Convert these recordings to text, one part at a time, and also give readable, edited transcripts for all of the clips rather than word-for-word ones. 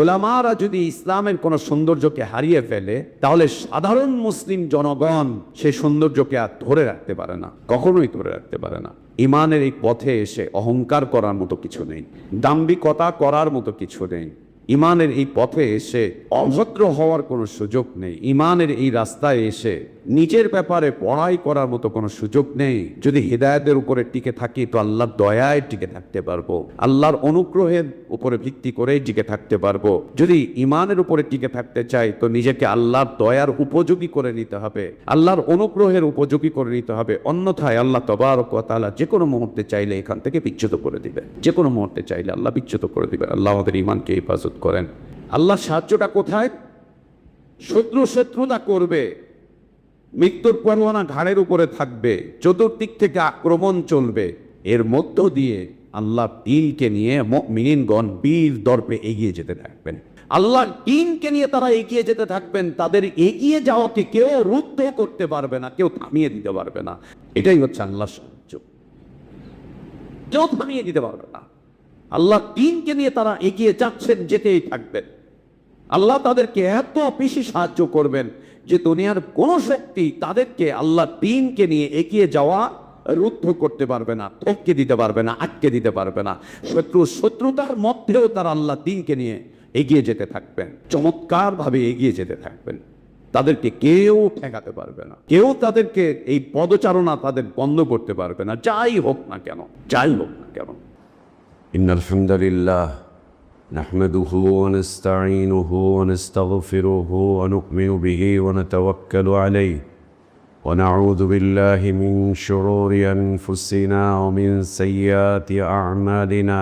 উলামারা যদি ইসলামের কোনো সৌন্দর্যকে হারিয়ে ফেলে তাহলে সাধারণ মুসলিম জনগণ সেই সৌন্দর্যকে আর ধরে রাখতে পারে না, কখনোই ধরে রাখতে পারে না। ইমানের এই পথে এসে অহংকার করার মতো কিছু নেই, দাম্ভিকতা করার মতো কিছু নেই। ইমানের এই পথে এসে অভদ্র হওয়ার কোনো সুযোগ নেই। ইমানের এই রাস্তায় এসে নিজের ব্যাপারে বড়াই করার মতো কোনো সুযোগ নেই। যদি হিদায়াতের উপরে টিকে থাকি তো আল্লাহর দয়ায় টিকে থাকতে পারবো, আল্লাহর অনুগ্রহের উপরে ভিত্তি করেই টিকে থাকতে পারবো। যদি ইমানের উপরে টিকে থাকতে চাই তো নিজেকে আল্লাহর দয়ার উপযোগী করে নিতে হবে, আল্লাহর অনুগ্রহের উপযোগী করে নিতে হবে। অন্যথায় আল্লাহ তাবারক ওয়া তাআলা যে কোনো মুহূর্তে চাইলে এখান থেকে বিচ্যুত করে দিবে, যে কোনো মুহূর্তে চাইলে আল্লাহ বিচ্যুত করে দিবে। আল্লাহ আমাদের ইমানকে হেফাজত করেন। আল্লাহ সাহায্যটা কোথায়? শত্রুতা করবে, মৃত্যুর পরোয়ানা ঘাড়ের উপরে থাকবে, চতুর্দিক থেকে আক্রমণ চলবে, এর মধ্য দিয়ে আল্লাহ দ্বীনকে নিয়ে মুমিনগণ বীর দর্পে এগিয়ে যেতে থাকবেন। আল্লাহ দ্বীনকে নিয়ে তারা এগিয়ে যেতে থাকবেন। তাদের এগিয়ে যাওয়াকে কেউ রুদ্ধ করতে পারবে না, কেউ থামিয়ে দিতে পারবে না। এটাই হচ্ছে আল্লাহর সাহায্য, কেউ থামিয়ে দিতে পারবে না। আল্লাহ দ্বীনকে নিয়ে তারা এগিয়ে যাচ্ছেন, যেতেই থাকবেন। আল্লাহ তাদেরকে এত বেশি সাহায্য করবেন যে দুনিয়ার কোন শক্তি তাদেরকে আল্লাহ দ্বীনকে নিয়ে এগিয়ে যাওয়া রুদ্ধ করতে পারবে না, টপকে দিতে পারবে না, আটকে দিতে পারবে না। শত্রুতার মধ্যেও তারা আল্লাহ দ্বীনকে নিয়ে এগিয়ে যেতে থাকবেন, চমৎকার ভাবে এগিয়ে যেতে থাকবেন। তাদেরকে কেউ ঠেকাতে পারবে না, কেউ তাদেরকে এই পদচারণা তাদের বন্ধ করতে পারবে না, যাই হোক না কেন, যাই হোক না কেন। إن الحمد لله نحمده ونستعينه ونستغفره ونؤمن به ونتوكل عليه ونعوذ بالله من شرور أنفسنا ومن سيئات أعمالنا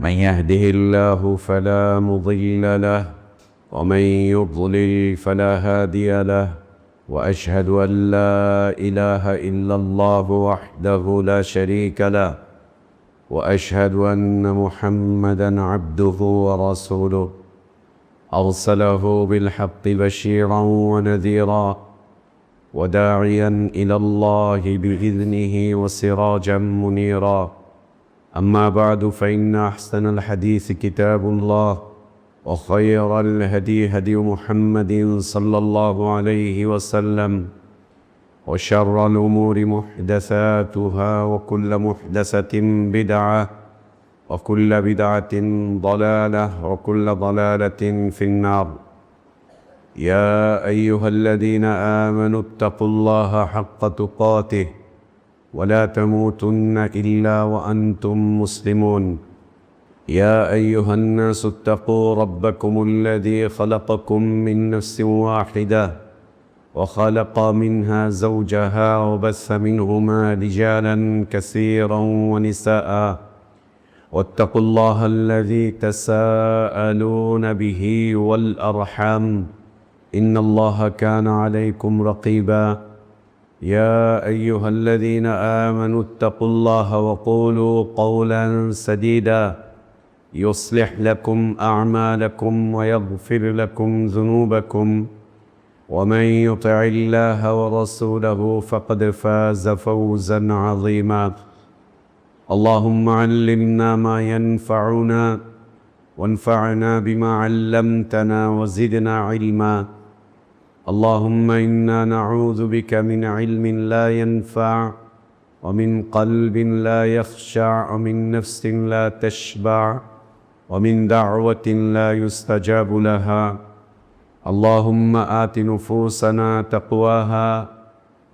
من يهده الله فلا مضل له ومن يضلل فلا هادي له وأشهد أن لا إله إلا الله وحده لا شريك له وأشهد أن محمدًا عبده ورسوله أرسله بالحق بشيرًا ونذيرًا وداعيًا إلى الله بإذنه وسراجًا منيرًا أما بعد فإن أحسن الحديث كتاب الله وخير الهدي هدي محمد صلى الله عليه وسلم وشر الأمور محدثاتها وكل محدثة بدعة وكل بدعة ضلالة وكل ضلالة في النار يا أيها الذين آمنوا اتقوا الله حق تقاته ولا تموتن إلا وأنتم مسلمون يا أيها الناس اتقوا ربكم الذي خلقكم من نفس واحدة وخلق منها زوجها وبث منهما رجالا كثيرا ونساء واتقوا الله الذي تساءلون به والأرحام إن الله كان عليكم رقيبا يا أيها الذين آمنوا اتقوا الله وقولوا قولا سديدا يصلح لكم أعمالكم ويغفر لكم ذنوبكم ومن يطع الله ورسوله فقد فاز فوزا عظيما اللهم علمنا ما ينفعنا وانفعنا بما علمتنا وزدنا علما اللهم إنا نعوذ بك من علم لا ينفع ومن قلب لا يخشع ومن نفس لا تشبع ومن دعوة لا يستجاب لها اللهم آت نفوسنا تقواها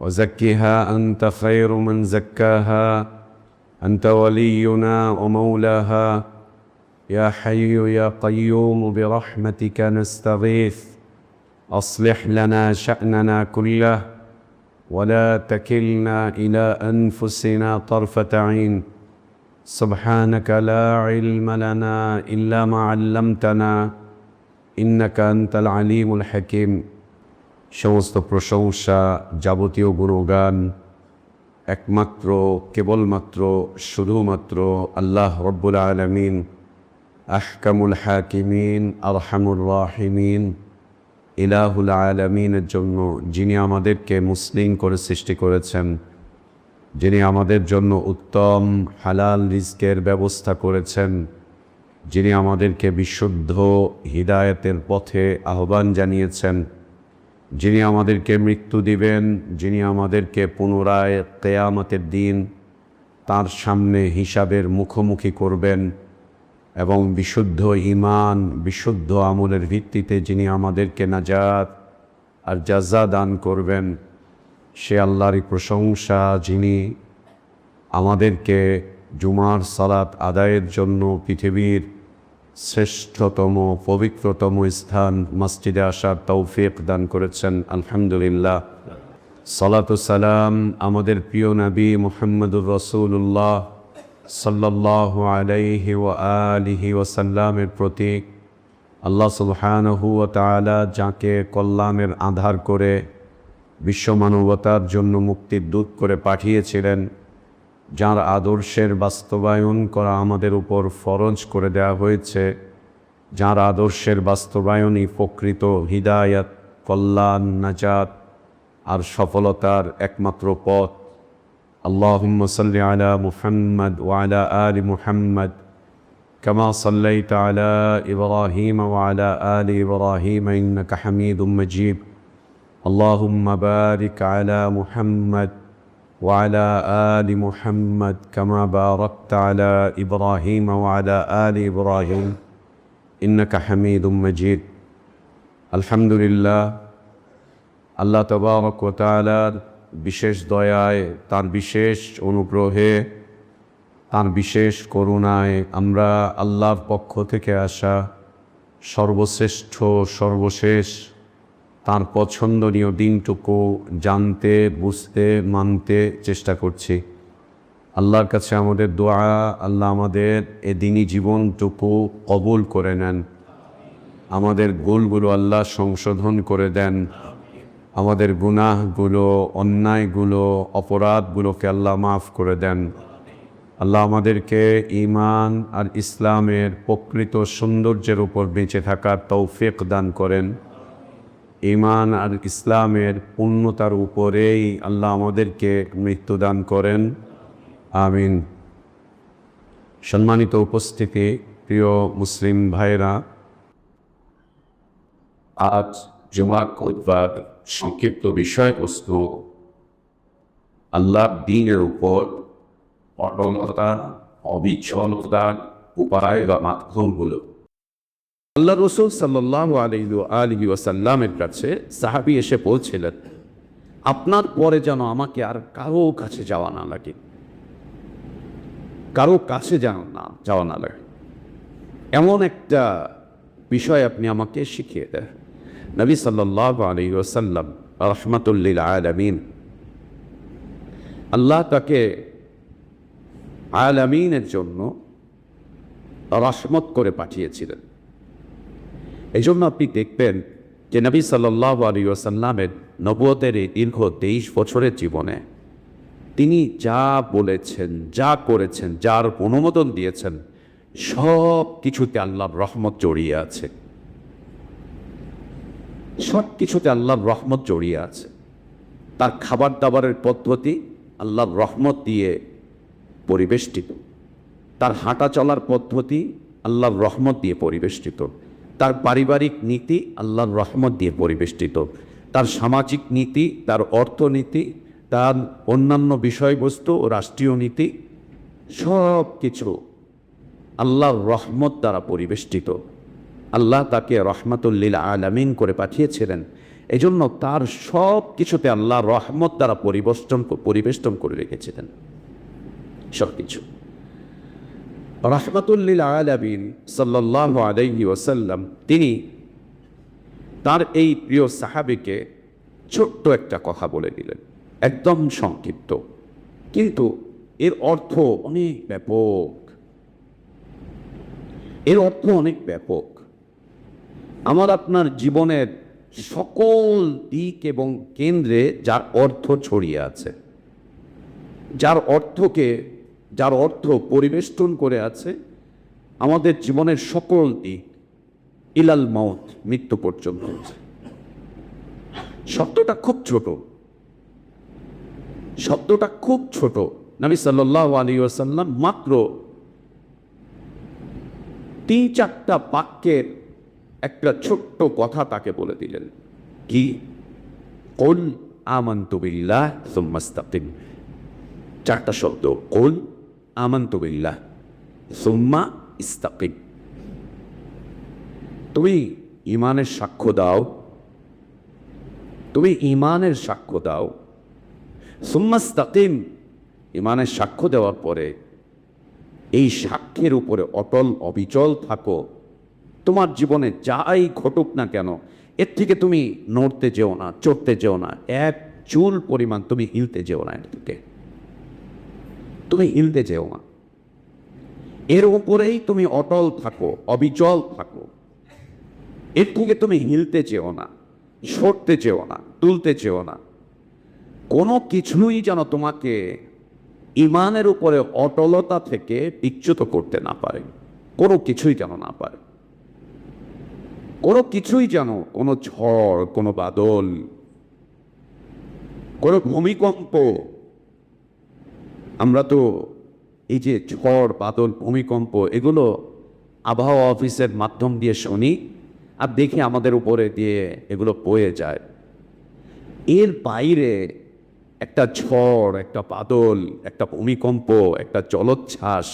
وزكها أنت خير من زكاها أنت ولينا ومولاها يا حي يا قيوم برحمتك نستغيث أصلح لنا شأننا كله ولا تكلنا إلى أنفسنا طرفة عين سبحانك لا علم لنا إلا ما علمتنا ইন্নাকা আনতাল আলিমুল হাকিম। সমস্ত প্রশংসা, যাবতীয় গুণগান একমাত্র, কেবলমাত্র, শুধুমাত্র আল্লাহ রব্বুল আলামিন, আহকামুল হাকিমিন, আরহামুর রাহিমিন, ইলাহুল আলামিনের জন্য, যিনি আমাদেরকে মুসলিম করে সৃষ্টি করেছেন, যিনি আমাদের জন্য উত্তম হালাল রিজকের ব্যবস্থা করেছেন, যিনি আমাদেরকে বিশুদ্ধ হিদায়াতের পথে আহ্বান জানিয়েছেন, যিনি আমাদেরকে মৃত্যু দিবেন, যিনি আমাদেরকে পুনরায় কিয়ামতের দিন তার সামনে হিসাবের মুখোমুখি করবেন এবং বিশুদ্ধ ঈমান, বিশুদ্ধ আমলের ভিত্তিতে যিনি আমাদেরকে নাজাত আর জাযা দান করবেন, সে আল্লাহরই প্রশংসা, যিনি আমাদেরকে জুমার সালাত আদায়ের জন্য পৃথিবীর শ্রেষ্ঠতম পবিত্রতম স্থান মসজিদে আসার তৌফিক দান করেছেন। আলহামদুলিল্লাহ। সালাতু সালাম আমাদের প্রিয় নবী মুহাম্মদুর রাসূলুল্লাহ সাল্লাল্লাহু আলাইহি ওয়া আলিহি ওয়াসাল্লামের প্রতি। আল্লাহ সুবহানাহু ওয়া তাআলা যাকে কল্যাণের আধার করে বিশ্ব মানবতার জন্য মুক্তির দূত করে পাঠিয়েছিলেন, যার আদর্শের বাস্তবায়ন করা আমাদের উপর ফরজ করে দেওয়া হয়েছে, যার আদর্শের বাস্তবায়নই প্রকৃত হিদায়াত, কল্যাণ, নাজাত আর সফলতার একমাত্র পথ। আল্লাহুম্মা সাল্লি আলা মুহাম্মদ ওয়া আলা আলি মুহাম্মদ কামা সাল্লাইতা আলা ইব্রাহিম ওয়া আলা আলি ইব্রাহিম ইন্নাকা হামিদুম মাজিদ। আল্লাহুম্মা বারিক আলা মুহাম্মদ وعلى آل محمد كما باركت على إبراهيم وعلى آل إبراهيم إنك حميد مجيد। الحمد لله। আল্লাহ তাবারক ওয়া তাআলার বিশেষ দয়ায়, তার বিশেষ অনুগ্রহে, তার বিশেষ করুণায় আমরা আল্লাহর পক্ষ থেকে আসা সর্বশ্রেষ্ঠ, সর্বশেষ তার পছন্দনীয় দিনটুকু জানতে, বুঝতে, মানতে চেষ্টা করছি। আল্লাহর কাছে আমাদের দোয়া, আল্লাহ আমাদের এ দিনই জীবনটুকু কবুল করে নেন। আমাদের ভুলগুলো আল্লাহ সংশোধন করে দেন। আমাদের গুনাহগুলো, অন্যায়গুলো, অপরাধগুলোকে আল্লাহ মাফ করে দেন। আল্লাহ আমাদেরকে ঈমান আর ইসলামের প্রকৃত সৌন্দর্যের উপর বেঁচে থাকার তৌফিক দান করেন। ঈমান আর ইসলামের পূর্ণতার উপরেই আল্লাহ আমাদেরকে মৃত্যু দান করেন। আমিন। সম্মানিত উপস্থিতি, প্রিয় মুসলিম ভাইরা, আজ জুমার খুতবার সংক্ষিপ্ত বিষয়বস্তু আল্লাহর দ্বীনের উপর অটলতা, অবিচলতার উপায় বা মাধ্যমগুলো। আল্লাহ রাসূল সাল্লাল্লাহু আলাইহি ওয়াসাল্লামের কাছে সাহাবী এসে বলছিলেন, আপনার পরে যেন আমাকে আর কারো কাছে যাওয়া না লাগে, কারো কাছে যাওয়া না লাগে, এমন একটা বিষয় আপনি আমাকে শিখিয়ে দেন। নবী সাল্লাল্লাহু আলাইহি ওয়াসাল্লাম রাহমাতুল লিল আলামিন, আল্লাহ তাকে আলামিনের জন্য রহমত করে পাঠিয়েছিলেন। এই জন্য আপনি দেখবেন যে নবী সাল্লাল্লাহু আলাইহি ওয়াসাল্লামের নবুয়তের এই দীর্ঘ 23 বছরের জীবনে তিনি যা বলেছেন, যা করেছেন, যার অনুমোদন দিয়েছেন, সব কিছুতে আল্লাহর রহমত জড়িয়ে আছে। সব কিছুতে আল্লাহর রহমত জড়িয়ে আছে। তার খাবার দাবারের পদ্ধতি আল্লাহর রহমত দিয়ে পরিবেষ্টিত, তার হাঁটা চলার পদ্ধতি আল্লাহর রহমত দিয়ে পরিবেষ্টিত, তার পারিবারিক নীতি আল্লাহর রহমত দিয়ে পরিবেষ্টিত, তার সামাজিক নীতি, তার অর্থনীতি, তার অন্যান্য বিষয়বস্তু ও রাষ্ট্রীয় নীতি, সব কিছু আল্লাহর রহমত দ্বারা পরিবেষ্টিত। আল্লাহ তাকে রহমাতুল লিল আলামিন করে পাঠিয়েছিলেন। এই জন্য তার সব কিছুতে আল্লাহ রহমত দ্বারা পরিবেষ্টন করে রেখেছিলেন সব কিছু। রাহমাতুল লিল আলামিন সাল্লাল্লাহু আলাইহি ওয়াসাল্লাম তিনি তার এই প্রিয় সাহাবীকে ছোট্ট একটা কথা বলে দিলেন, একদম সংক্ষিপ্ত, কিন্তু এর অর্থ অনেক ব্যাপক। এর অর্থ অনেক ব্যাপক। আমার আপনার জীবনের সকল দিক এবং কেন্দ্রে যার অর্থ ছড়িয়ে আছে, যার অর্থ পরিবেষ্টন করে আছে আমাদের জীবনের সকল দিক, ইলাল মাউত, মৃত্যু পর্যন্ত। শব্দটা খুব ছোট, শব্দটা খুব ছোট। নবী সাল্লাল্লাহু আলাইহি ওয়াসাল্লাম মাত্র 3-4টা বাক্যের একটা ছোট্ট কথা তাকে বলে দিলেন, কি? কুল আমানতু বিল্লাহ সুম্মা ইসতাকিম। 4টা শব্দ, কুল আমানতু বিল্লাহ সুম্মা ইসতাকিম। তুমি ঈমানের সাক্ষ্য দাও, তুমি ঈমানের সাক্ষ্য দাও। সুম্মা ইসতাকিম, ঈমানের সাক্ষ্য দেওয়ার পরে এই সাক্ষ্যের উপরে অটল অবিচল থাকো। তোমার জীবনে যাই ঘটুক না কেন, এর থেকে তুমি নড়তে যেও না, চড়তে যেও না, এক চুল পরিমাণ তুমি হিলতে যেও না, এর থেকে তুমি হিলতে যেও না। এর উপরেই তুমি অটল থাকো, অবিচল থাকো। এর থেকে তুমি হিলতে চেও না, সরতে চেও না, তুলতে চেও না। কোনো কিছুই যেন তোমাকে ঈমানের উপরে অটলতা থেকে বিচ্যুত করতে না পারে, কোনো কিছুই যেন না পারে। কোনো কিছুই যেন, কোনো ঝড়, কোনো বাদল, কোনো ভূমিকম্প, আমরা তো এই যে ঝড় বাদল ভূমিকম্প এগুলো আবহাওয়া অফিসের মাধ্যম দিয়ে শুনি আর দেখি আমাদের উপরে দিয়ে এগুলো বয়ে যায়। এর বাইরে একটা ঝড়, একটা বাদল, একটা ভূমিকম্প, একটা জলোচ্ছ্বাস,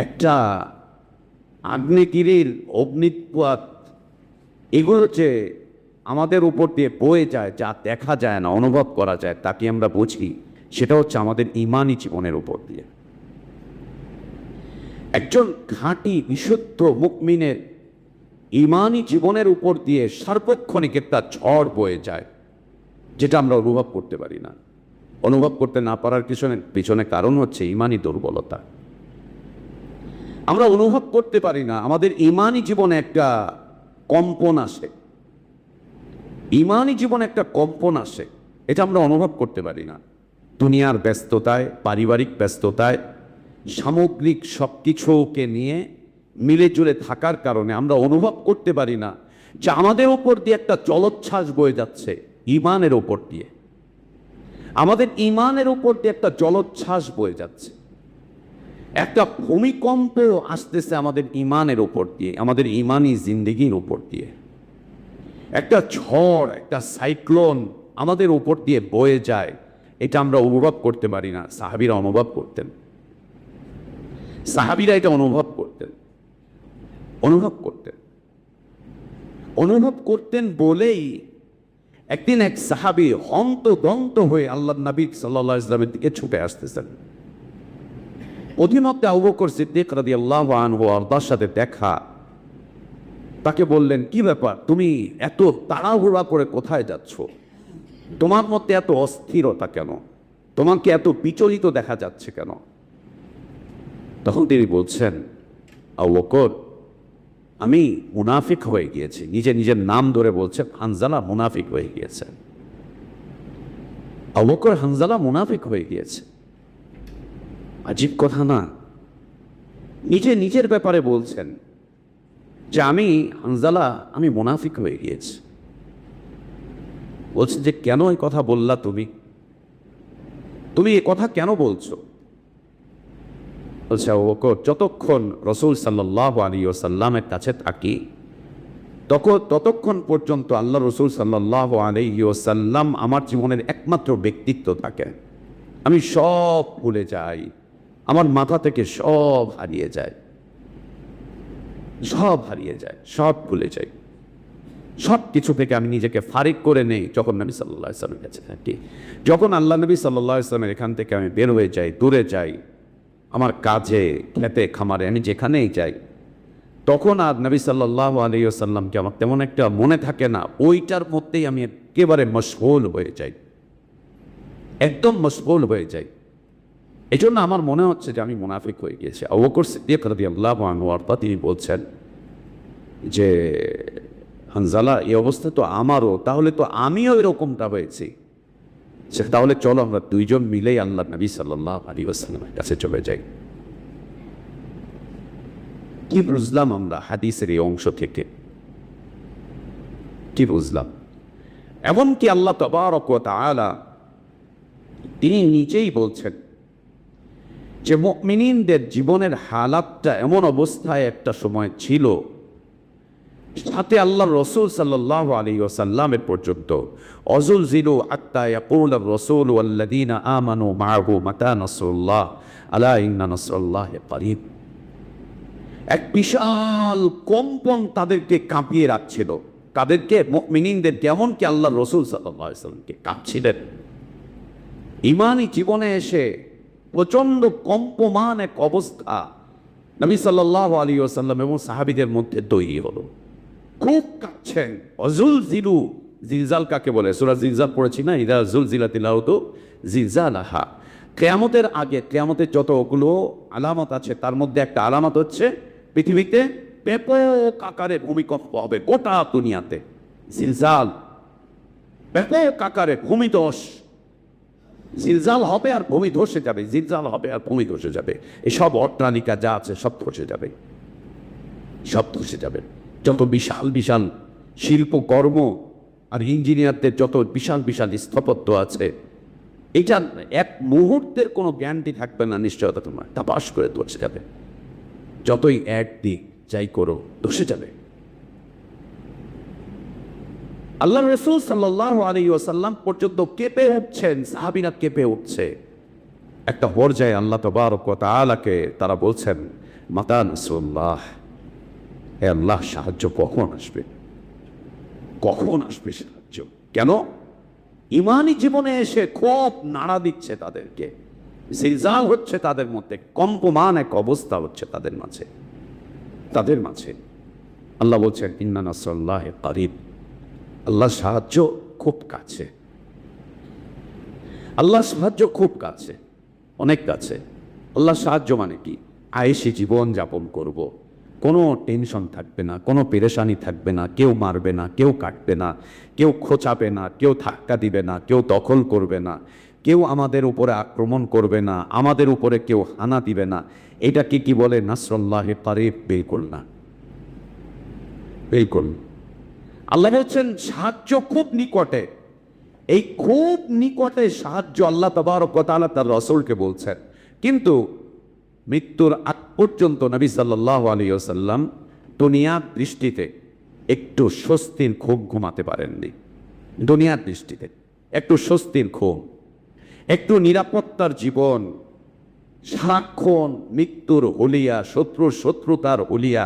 একটা আগ্নেয়গিরির অগ্নিৎপাত, এগুলো যে আমাদের উপর দিয়ে বয়ে যায়, যা দেখা যায় না, অনুভব করা যায়, তাকে আমরা বুঝি, সেটা হচ্ছে আমাদের ঈমানি জীবনের উপর দিয়ে। একজন খাঁটি বিশুদ্ধ মুমিনের ঈমানি জীবনের উপর দিয়ে সার্বক্ষণিক একটা ঝড় বয়ে যায়, যেটা আমরা অনুভব করতে পারি না। অনুভব করতে না পারার পিছনে কারণ হচ্ছে ঈমানি দুর্বলতা। আমরা অনুভব করতে পারি না, আমাদের ঈমানি জীবনে একটা কম্পন আসে, ঈমানি জীবনে একটা কম্পন আসে, এটা আমরা অনুভব করতে পারি না। দুনিয়ার ব্যস্ততায়, পারিবারিক ব্যস্ততায়, সামগ্রিক সব কিছুকে নিয়ে মিলে জুলে থাকার কারণে আমরা অনুভব করতে পারি না যে আমাদের ওপর দিয়ে একটা জলোচ্ছ্বাস বয়ে যাচ্ছে ঈমানের ওপর দিয়ে। আমাদের ঈমানের ওপর দিয়ে একটা জলোচ্ছ্বাস বয়ে যাচ্ছে, একটা ভূমিকম্প আসতেছে আমাদের ঈমানের ওপর দিয়ে, আমাদের ঈমানি জিন্দেগির ওপর দিয়ে। একটা ঝড়, একটা সাইক্লোন আমাদের ওপর দিয়ে বয়ে যায়, এটা আমরা অনুভব করতে পারি না। সাহাবীরা অনুভব করতেন, সাহাবীরা এটা অনুভব করতেন, অনুভব করতেন, অনুভব করতেন বলেই একদিন এক সাহাবী হন্তদন্ত হয়ে আল্লাহর নবী সাল্লাল্লাহু আলাইহি ওয়াসাল্লামের দিকে ছুটে আসতেছেন। অধিমধ্যে আবু বকর সিদ্দিক রাদিয়াল্লাহু আনহু তার সাথে দেখা। তাকে বললেন, কি ব্যাপার, তুমি এত তাড়াহুড়া করে কোথায় যাচ্ছ? তোমার মধ্যে এত অস্থিরতা কেন? তোমাকে এত বিচলিত দেখা যাচ্ছে কেন? তখন তিনি বলছেন, আবু বকর, আমি মুনাফিক হয়ে গিয়েছি। নিজের নাম ধরে বলছে, হানজালা মুনাফিক হয়ে গিয়েছে। আবু বকর, হানজালা মুনাফিক হয়ে গিয়েছে। আজীব কথা না? নিজের ব্যাপারে বলছেন যে আমি হানজালা, আমি মুনাফিক হয়ে গিয়েছি। বলছেন যে কেন এই কথা বললা তুমি এ কথা কেন বলছো? বলছে, আবু বকর, যতক্ষণ রাসূল সাল্লাল্লাহু আলাইহি ওয়াসাল্লামের কাছে থাকি ততক্ষণ পর্যন্ত আল্লাহ রাসূল সাল্লাল্লাহু আলাইহি ওয়াসাল্লাম আমার জীবনের একমাত্র ব্যক্তিত্ব থাকে। আমি সব ভুলে যাই, আমার মাথা থেকে সব হারিয়ে যায়, সব হারিয়ে যায়, সব ভুলে যাই, সব কিছু থেকে আমি নিজেকে ফারিক করে নেই যখন নবী সাল্লাল্লাহু আলাইহি ওয়াসাল্লামের কাছে থাকি। যখন আল্লাহ নবী সাল্লাল্লাহু আলাইহি ওয়াসাল্লামের এখান থেকে আমি বের হয়ে যাই, দূরে যাই, আমার কাজে, খেতে, খামারে, আমি যেখানেই যাই, তখন আর নবী সাল্লাল্লাহু আলাইহি ওয়াসাল্লামকে আমার তেমন একটা মনে থাকে না। ওইটার মধ্যেই আমি একেবারে মশগুল হয়ে যাই, একদম মশগুল হয়ে যাই। এই জন্য আমার মনে হচ্ছে যে আমি মুনাফিক হয়ে গিয়েছি। আবু বকর সিদ্দিক রাদিয়াল্লাহু আনহু তিনি বলছেন যে, হানজালা, এই অবস্থা তো আমারও, তাহলে তো আমিও এরকমটা হয়েছি। তাহলে চলো আমরা দুইজন মিলেই আল্লাহ নবী সাল্লাল্লাহু আলাইহি ওয়াসাল্লামের কাছে চলে যাই। কি বুঝলাম আমরা হাদিসের এই অংশ থেকে? কি বুঝলাম? এমনকি আল্লাহ তাবারক ওয়া তাআলা তিনি নিজেই বলছেন যে মুমিনিনদের জীবনের হালাতটা এমন অবস্থায় একটা সময় ছিল, সাথে আল্লাহ রসুল সাল্লাল্লাহু আলাইহি ওয়াসাল্লামের পর্যন্ত অজুল জিলু আত্তা ইয়াকুল আর-রাসূল ওয়াল্লাযীনা আমানু মাআহু মাতা নাসরুল্লাহ আলা ইন্না নাসরাল্লাহি কারীব। এক বিশাল কম্পন তাদেরকে কাঁপিয়ে রাখছিল। তাদেরকে মুমিনিনদের, যেমনকি আল্লাহ রসুল সাল্লাল্লাহু আলাইহি ওয়াসাল্লামকে কাঁপছিলেন। ইমানি জীবনে এসে প্রচণ্ড কম্পমান এক অবস্থা নবী সাল্লাল্লাহু আলাইহি ওয়াসাল্লাম এবং সাহাবীদের মধ্যে তৈরি হলো। খুব কাঁপছেন। অজুল জিলু, জিলজাল কাকে বলে? সূরা জিলজাল পড়েছি না, ইদা জুলজিলাতিল আরদু জিলজালাহা। কিয়ামতের আগে, কিয়ামতের যতগুলো আলামত আছে তার মধ্যে একটা আলামত হচ্ছে পৃথিবীতে ব্যাপক আকারে ভূমিকম্প হবে গোটা দুনিয়াতে। জিলজাল, ব্যাপক আকারে ভূমিধস। জিলজাল হবে আর ভূমি ধসে যাবে, জিলজাল হবে আর ভূমি ধসে যাবে। এসব অট্টালিকা যা আছে সব ধসে যাবে, সব ধসে যাবে। যত বিশাল বিশাল শিল্পকর্ম আর ইঞ্জিনিয়ারদের যত বিশাল বিশাল স্থাপত্য আছে, এটা এক মুহূর্তের কোনো গ্যারান্টি থাকবে না, নিশ্চয়তা তোমার তাপাস করে ধসে যাবে। যতই এক দিক যাই করো ধসে যাবে। আল্লাহ রাসূল সাল্লাল্লাহু আলাইহি ওয়াসাল্লাম পর্যন্ত কেঁপে উঠছেন, সাহাবীরা কেঁপে উঠছে। একটা পর্যায়ে আল্লাহ তাবারক ওয়া তাআলাকে তারা বলছেন, মাতা নাসরুল্লাহ, হে আল্লাহ সাহায্য কখন আসবে, কখন আসবে সাহায্য? কেন? ইমানি জীবনে এসে খুব নাড়া দিচ্ছে তাদেরকে, জিলজাল হচ্ছে তাদের মধ্যে, কম্পমান এক অবস্থা হচ্ছে তাদের মাঝে, তাদের মাঝে। আল্লাহ বলছেন, ইন্না নাসরুল্লাহি কারীব, আল্লাহ সাহায্য খুব কাছে, আল্লাহ সাহায্য খুব কাছে, অনেক কাছে। আল্লাহ সাহায্য মানে কি? আয়েশি জীবন যাপন করব, কোনো টেনশন থাকবে না, কোনো পেরেশানি থাকবে না, কেউ মারবে না, কেউ কাটবে না, কেউ খোঁচাবে না, কেউ ধাক্কা দিবে না, কেউ দখল করবে না, কেউ আমাদের উপরে আক্রমণ করবে না, আমাদের উপরে কেউ হানা দিবে না। এটাকে কি বলে? নাসরুল্লাহি কারীব। বিলকুল না, বিলকুল। আল্লাহ বলছেন সাহায্য খুব নিকটে। এই খুব নিকটে সাহায্য আল্লাহ তাবারক ওয়া তাআলা তার রাসূলকে বলছেন। কিন্তু মৃত্যুর আগ পর্যন্ত নবী সাল্লাল্লাহু আলাইহি ওয়াসাল্লাম দুনিয়ার দৃষ্টিতে একটু স্বস্তির ঘুম ঘুমাতে পারেননি। দুনিয়ার দৃষ্টিতে একটু স্বস্তির ঘুম, একটু নিরাপত্তার জীবন। সারাক্ষণ মৃত্যুর হুলিয়া, শত্রুর শত্রুতার হুলিয়া,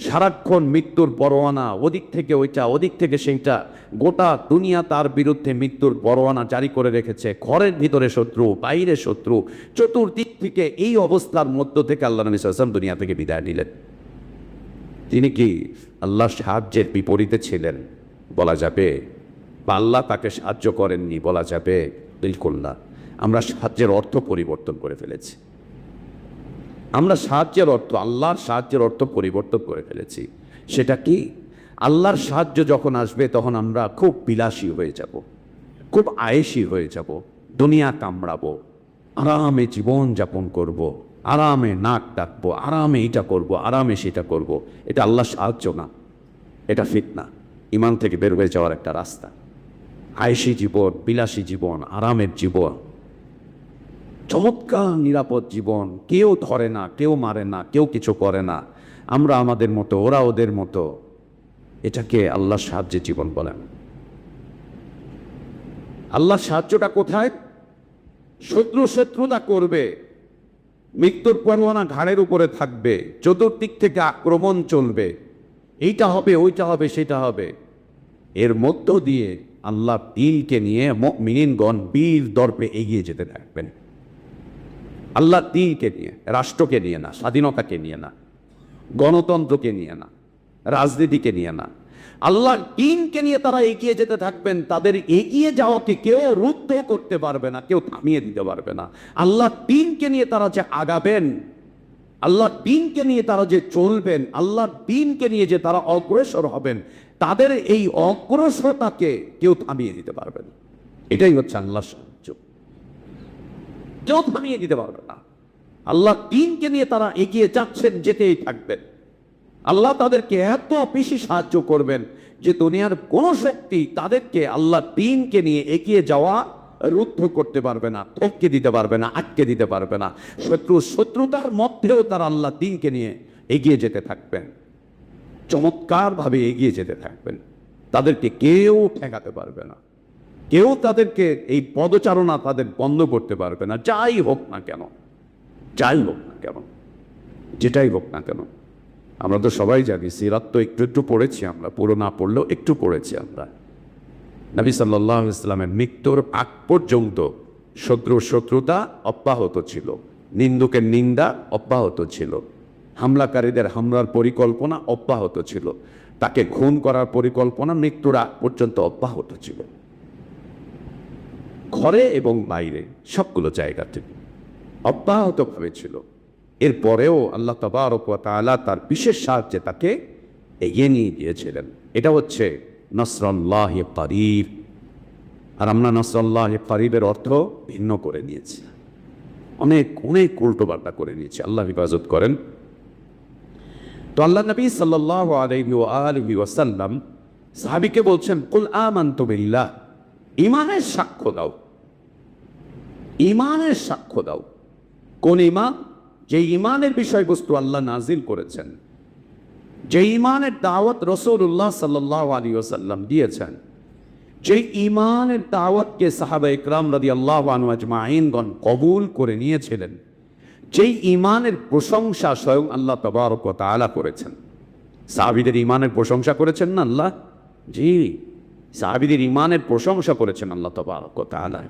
সারাক্ষণ মৃত্যুর পরোয়ানা, ওদিক থেকে ওইটা, ওদিক থেকে সেইটা। গোটা দুনিয়া তার বিরুদ্ধে মৃত্যুর পরোয়ানা জারি করে রেখেছে। ঘরের ভিতরে শত্রু, বাইরে শত্রু, চতুর্দিক থেকে। এই অবস্থার মধ্য থেকে আল্লাহ নবী সাল্লাল্লাহু আলাইহি ওয়াসাল্লাম দুনিয়া থেকে বিদায় নিলেন। তিনি কি আল্লাহর সাহায্যের বিপরীতে ছিলেন বলা যাবে? বা আল্লাহ তাকে সাহায্য করেননি বলা যাবে? বিলকুল না। আমরা সাহায্যের অর্থ পরিবর্তন করে ফেলেছি। আমরা সাহায্যের অর্থ, আল্লাহর সাহায্যের অর্থ পরিবর্তন করে ফেলেছি। সেটা কি? আল্লাহর সাহায্য যখন আসবে তখন আমরা খুব বিলাসী হয়ে যাব, খুব আয়েশি হয়ে যাব, দুনিয়া কামড়াবো, আরামে জীবন যাপন করব, আরামে নাক ডাকবো, আরামে এটা করব, আরামে সেটা করব। এটা আল্লাহর সাহায্য না, এটা ফিতনা, ইমান থেকে বের হয়ে যাওয়ার একটা রাস্তা। আয়েশি জীবন, বিলাসী জীবন, আরামের জীবন, চমৎকার নিরাপদ জীবন, কেউ ধরে না, কেউ মারে না, কেউ কিছু করে না, আমরা আমাদের মতো, ওরা ওদের মতো। এটাকে আল্লাহর সাহায্যের জীবন বলেন। আল্লাহর সাহায্যটা কোথায়? শত্রুতা করবে, মৃত্যুর পরোয়ানা ঘাড়ের উপরে থাকবে, চতুর্দিক থেকে আক্রমণ চলবে, এইটা হবে, ওইটা হবে, সেটা হবে। এর মধ্য দিয়ে আল্লাহ দ্বীনকে নিয়ে মুমিনগণ বীর দর্পে এগিয়ে যেতে থাকবেন। আল্লাহ দ্বীনকে নিয়ে, রাষ্ট্রকে নিয়ে না, স্বাধীনতাকে নিয়ে না, গণতন্ত্রকে নিয়ে না, রাজনীতিকে নিয়ে না, আল্লাহ দ্বীনকে নিয়ে তারা এগিয়ে যেতে থাকবেন। তাদের এগিয়ে যাওয়াকে কেউ রুদ্ধ করতে পারবে না, কেউ থামিয়ে দিতে পারবে না। আল্লাহ দ্বীনকে নিয়ে তারা যে আগাবেন, আল্লাহ দ্বীনকে নিয়ে তারা যে চলবেন, আল্লাহ দ্বীনকে নিয়ে যে তারা অগ্রসর হবেন, তাদের এই অগ্রসরতাকে কেউ থামিয়ে দিতে পারবে না। এটাই হচ্ছে আল্লাহর সাহায্য। কেউ থামিয়ে দিতে পারবে না। আল্লাহ দ্বীনকে নিয়ে তারা এগিয়ে যাচ্ছেন, যেতেই থাকবেন। আল্লাহ তাদেরকে এত বেশি সাহায্য করবেন যে দুনিয়ার কোন শক্তি তাদেরকে আল্লাহ দ্বীনকে নিয়ে এগিয়ে যাওয়া রুদ্ধ করতে পারবে না, টপকে দিতে পারবে না, আটকে দিতে পারবে না। শত্রুতার মধ্যেও তারা আল্লাহ দ্বীনকে নিয়ে এগিয়ে যেতে থাকবেন, চমৎকারভাবে এগিয়ে যেতে থাকবেন। তাদেরকে কেউ ঠেকাতে পারবে না, কেউ তাদেরকে এই পদচারণা তাদের বন্ধ করতে পারবে না, যাই হোক না কেন, যাই হোক না কেন, যেটাই হোক না কেন। আমরা তো সবাই জানি, সিরাত তো একটু একটু পড়েছি আমরা, পুরো না পড়লেও একটু পড়েছি আমরা। নবী সাল্লাল্লাহু আলাইহি ওয়াসাল্লামের মৃত্যুর আগ পর্যন্ত শত্রুতা অব্যাহত ছিল, নিন্দুকের নিন্দা অব্যাহত ছিল, হামলাকারীদের হামলার পরিকল্পনা অব্যাহত ছিল, তাকে খুন করার পরিকল্পনা মৃত্যুর আগ পর্যন্ত অব্যাহত ছিল, ঘরে এবং বাইরে সবগুলো জায়গাতে অব্যাহতভাবে ছিল। এরপরেও আল্লাহ তাবারক ওয়া তাআলা তার বিশেষ সাহায্যে তাকে এগিয়ে নিয়ে গিয়েছিলেন। এটা হচ্ছে নসরুল্লাহি করিব। আর আমরা নসরুল্লাহি করিবের অর্থ ভিন্ন করে নিয়েছি, অনেক অনেক উল্টোপাল্টা করে নিয়েছি। আল্লাহ হেফাজত করেন। তো আল্লাহ নবী সাল্লাল্লাহু আলাইহি ওয়া আলিহি ওয়াসাল্লাম সাহাবীকে বলছেন, কুল আমানতু বিল্লাহ, ঈমানের সাক্ষ্য দাও, ঈমানের সাক্ষ্য দাও। কোন ঈমান? যে ঈমানের বিষয়বস্তু আল্লাহ নাজিল করেছেন, যে ঈমানের দাওয়াত রাসূলুল্লাহ সাল্লাল্লাহু আলাইহি ওয়াসাল্লাম দিয়েছেন, যে ঈমানের দাওয়াতকে সাহাবা ইকরাম রাদিয়াল্লাহু আনহুম আজমাইনগণ কবুল করে নিয়েছিলেন, যেই ঈমানের প্রশংসা স্বয়ং আল্লাহ তাবারক ওয়া তাআলা করেছেন। সাহাবীদের ঈমানের প্রশংসা করেছেন না আল্লাহ? জি, সাহাবীদের ঈমানের প্রশংসা করেছেন আল্লাহ তাবারক ওয়া তাআলা।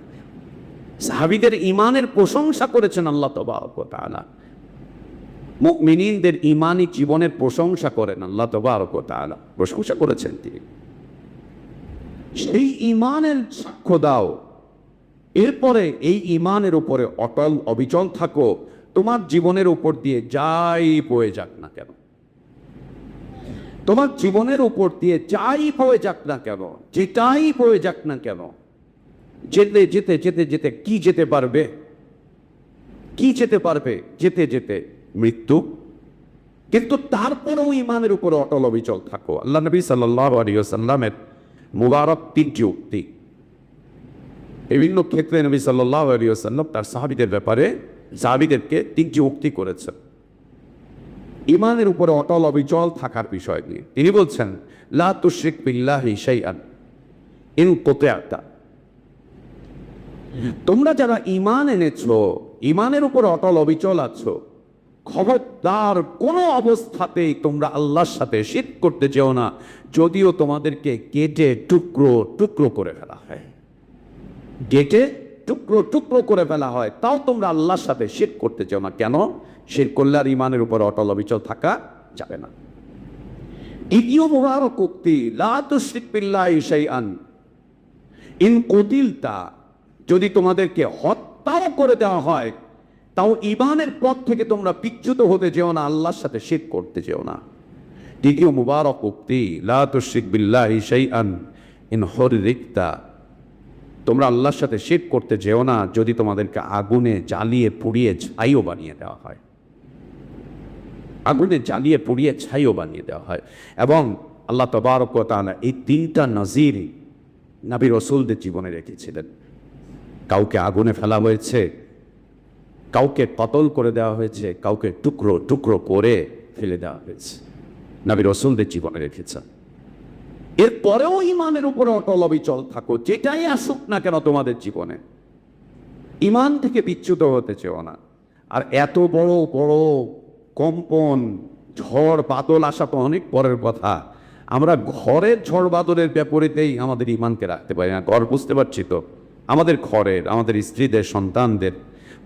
সাহাবীদের ঈমানের প্রশংসা করেছেন আল্লাহ তাবারক ওয়া তাআলা। মুমিনদের ঈমানি জীবনের প্রশংসা করেন আল্লাহ তাবারক ওয়া তাআলা, প্রশংসা করেছেন তিনি। সেই ঈমানের সাক্ষ্য দাও, এরপরে এই ঈমানের উপরে অটল অবিচল থাকো। তোমার জীবনের উপর দিয়ে যাই বয়ে যাক না কেন, তোমার জীবনের উপর দিয়ে যাই বয়ে যাক না কেন, যেটাই বয়ে যাক না কেন, যেতে যেতে যেতে যেতে কি যেতে পারবে? কি যেতে পারবে? যেতে যেতে মৃত্যু। কিন্তু তারপরেও ঈমানের উপর অটল অবিচল থাকো। আল্লাহ নবী সাল্লাল্লাহু আলাইহি ওয়াসাল্লামের মুবারক তিনটি উক্তি, বিভিন্ন ক্ষেত্রে নবী সাল্লাল্লাহু আলাইহি ওয়াসাল্লাম তার সাহাবীদের ব্যাপারে সাহাবীদেরকে তিনটি উক্তি করেছেন ঈমানের উপরে অটল অবিচল থাকার বিষয় নিয়ে। তিনি বলছেন, লা তুশরিক বিল্লাহি শাইআন ইন কুতিআতা, তোমরা যারা ঈমান এনেছো, ঈমানের উপর অটল অবিচল আছো, খবরদার কোনো অবস্থাতেই তোমরা আল্লাহর সাথে শিরক করতে যেও না, যদিও তোমাদেরকে কেটে টুকরো টুকরো করে ফেলা হয়। কেটে টুকরো টুকরো করে ফেলা হয়, তাও তোমরা আল্লাহর সাথে শিরক করতে যেও না। কেন? শিরক করলে আর ঈমানের উপর অটল অবিচল থাকা যাবে না। দ্বিতীয় মুবারক উক্তি, লা তুশরিক বিল্লাহি শাইআন ইন কুতিলতা, যদি তোমাদেরকে হত্যাও করে দেওয়া হয়, তাও ঈমানের পথ থেকে তোমরা বিচ্যুত হতে যেও না, আল্লাহর সাথে শিরক করতে যেও না। দ্বিতীয় মুবারক উক্তি, লা তুশরিক বিল্লাহি শাইআন ইন হুররিকতা, তোমরা আল্লাহর সাথে শিরক করতে যেও না যদি তোমাদেরকে আগুনে জ্বালিয়ে পুড়িয়ে ছাইও বানিয়ে দেওয়া হয়, আগুনে জ্বালিয়ে পুড়িয়ে ছাইও বানিয়ে দেওয়া হয়। এবং আল্লাহ তাবারক ওয়া তাআলা এই তিনটা নজির নবী রাসূলদের জীবনে রেখেছিলেন। কাউকে আগুনে ফেলা হয়েছে, কাউকে কতল করে দেওয়া হয়েছে, কাউকে টুকরো টুকরো করে ফেলে দেওয়া হয়েছে, নবী রাসূলদের জীবনে রেখেছেন। এরপরেও ঈমানের উপর অটল অবিচল থাকো, যেটাই আসুক না কেন তোমাদের জীবনে, ঈমান থেকে বিচ্যুত হতে চেও না। আর এত বড় বড় কম্পন, ঝড় বাদল আসা তো অনেক পরের কথা। আমরা ঘরের ঝড় বাদলের বিপরীতেই আমাদের ঈমানকে রাখতে পারি না। ঘর বুঝতে পারছি তো, আমাদের ঘরের, আমাদের স্ত্রীদের, সন্তানদের,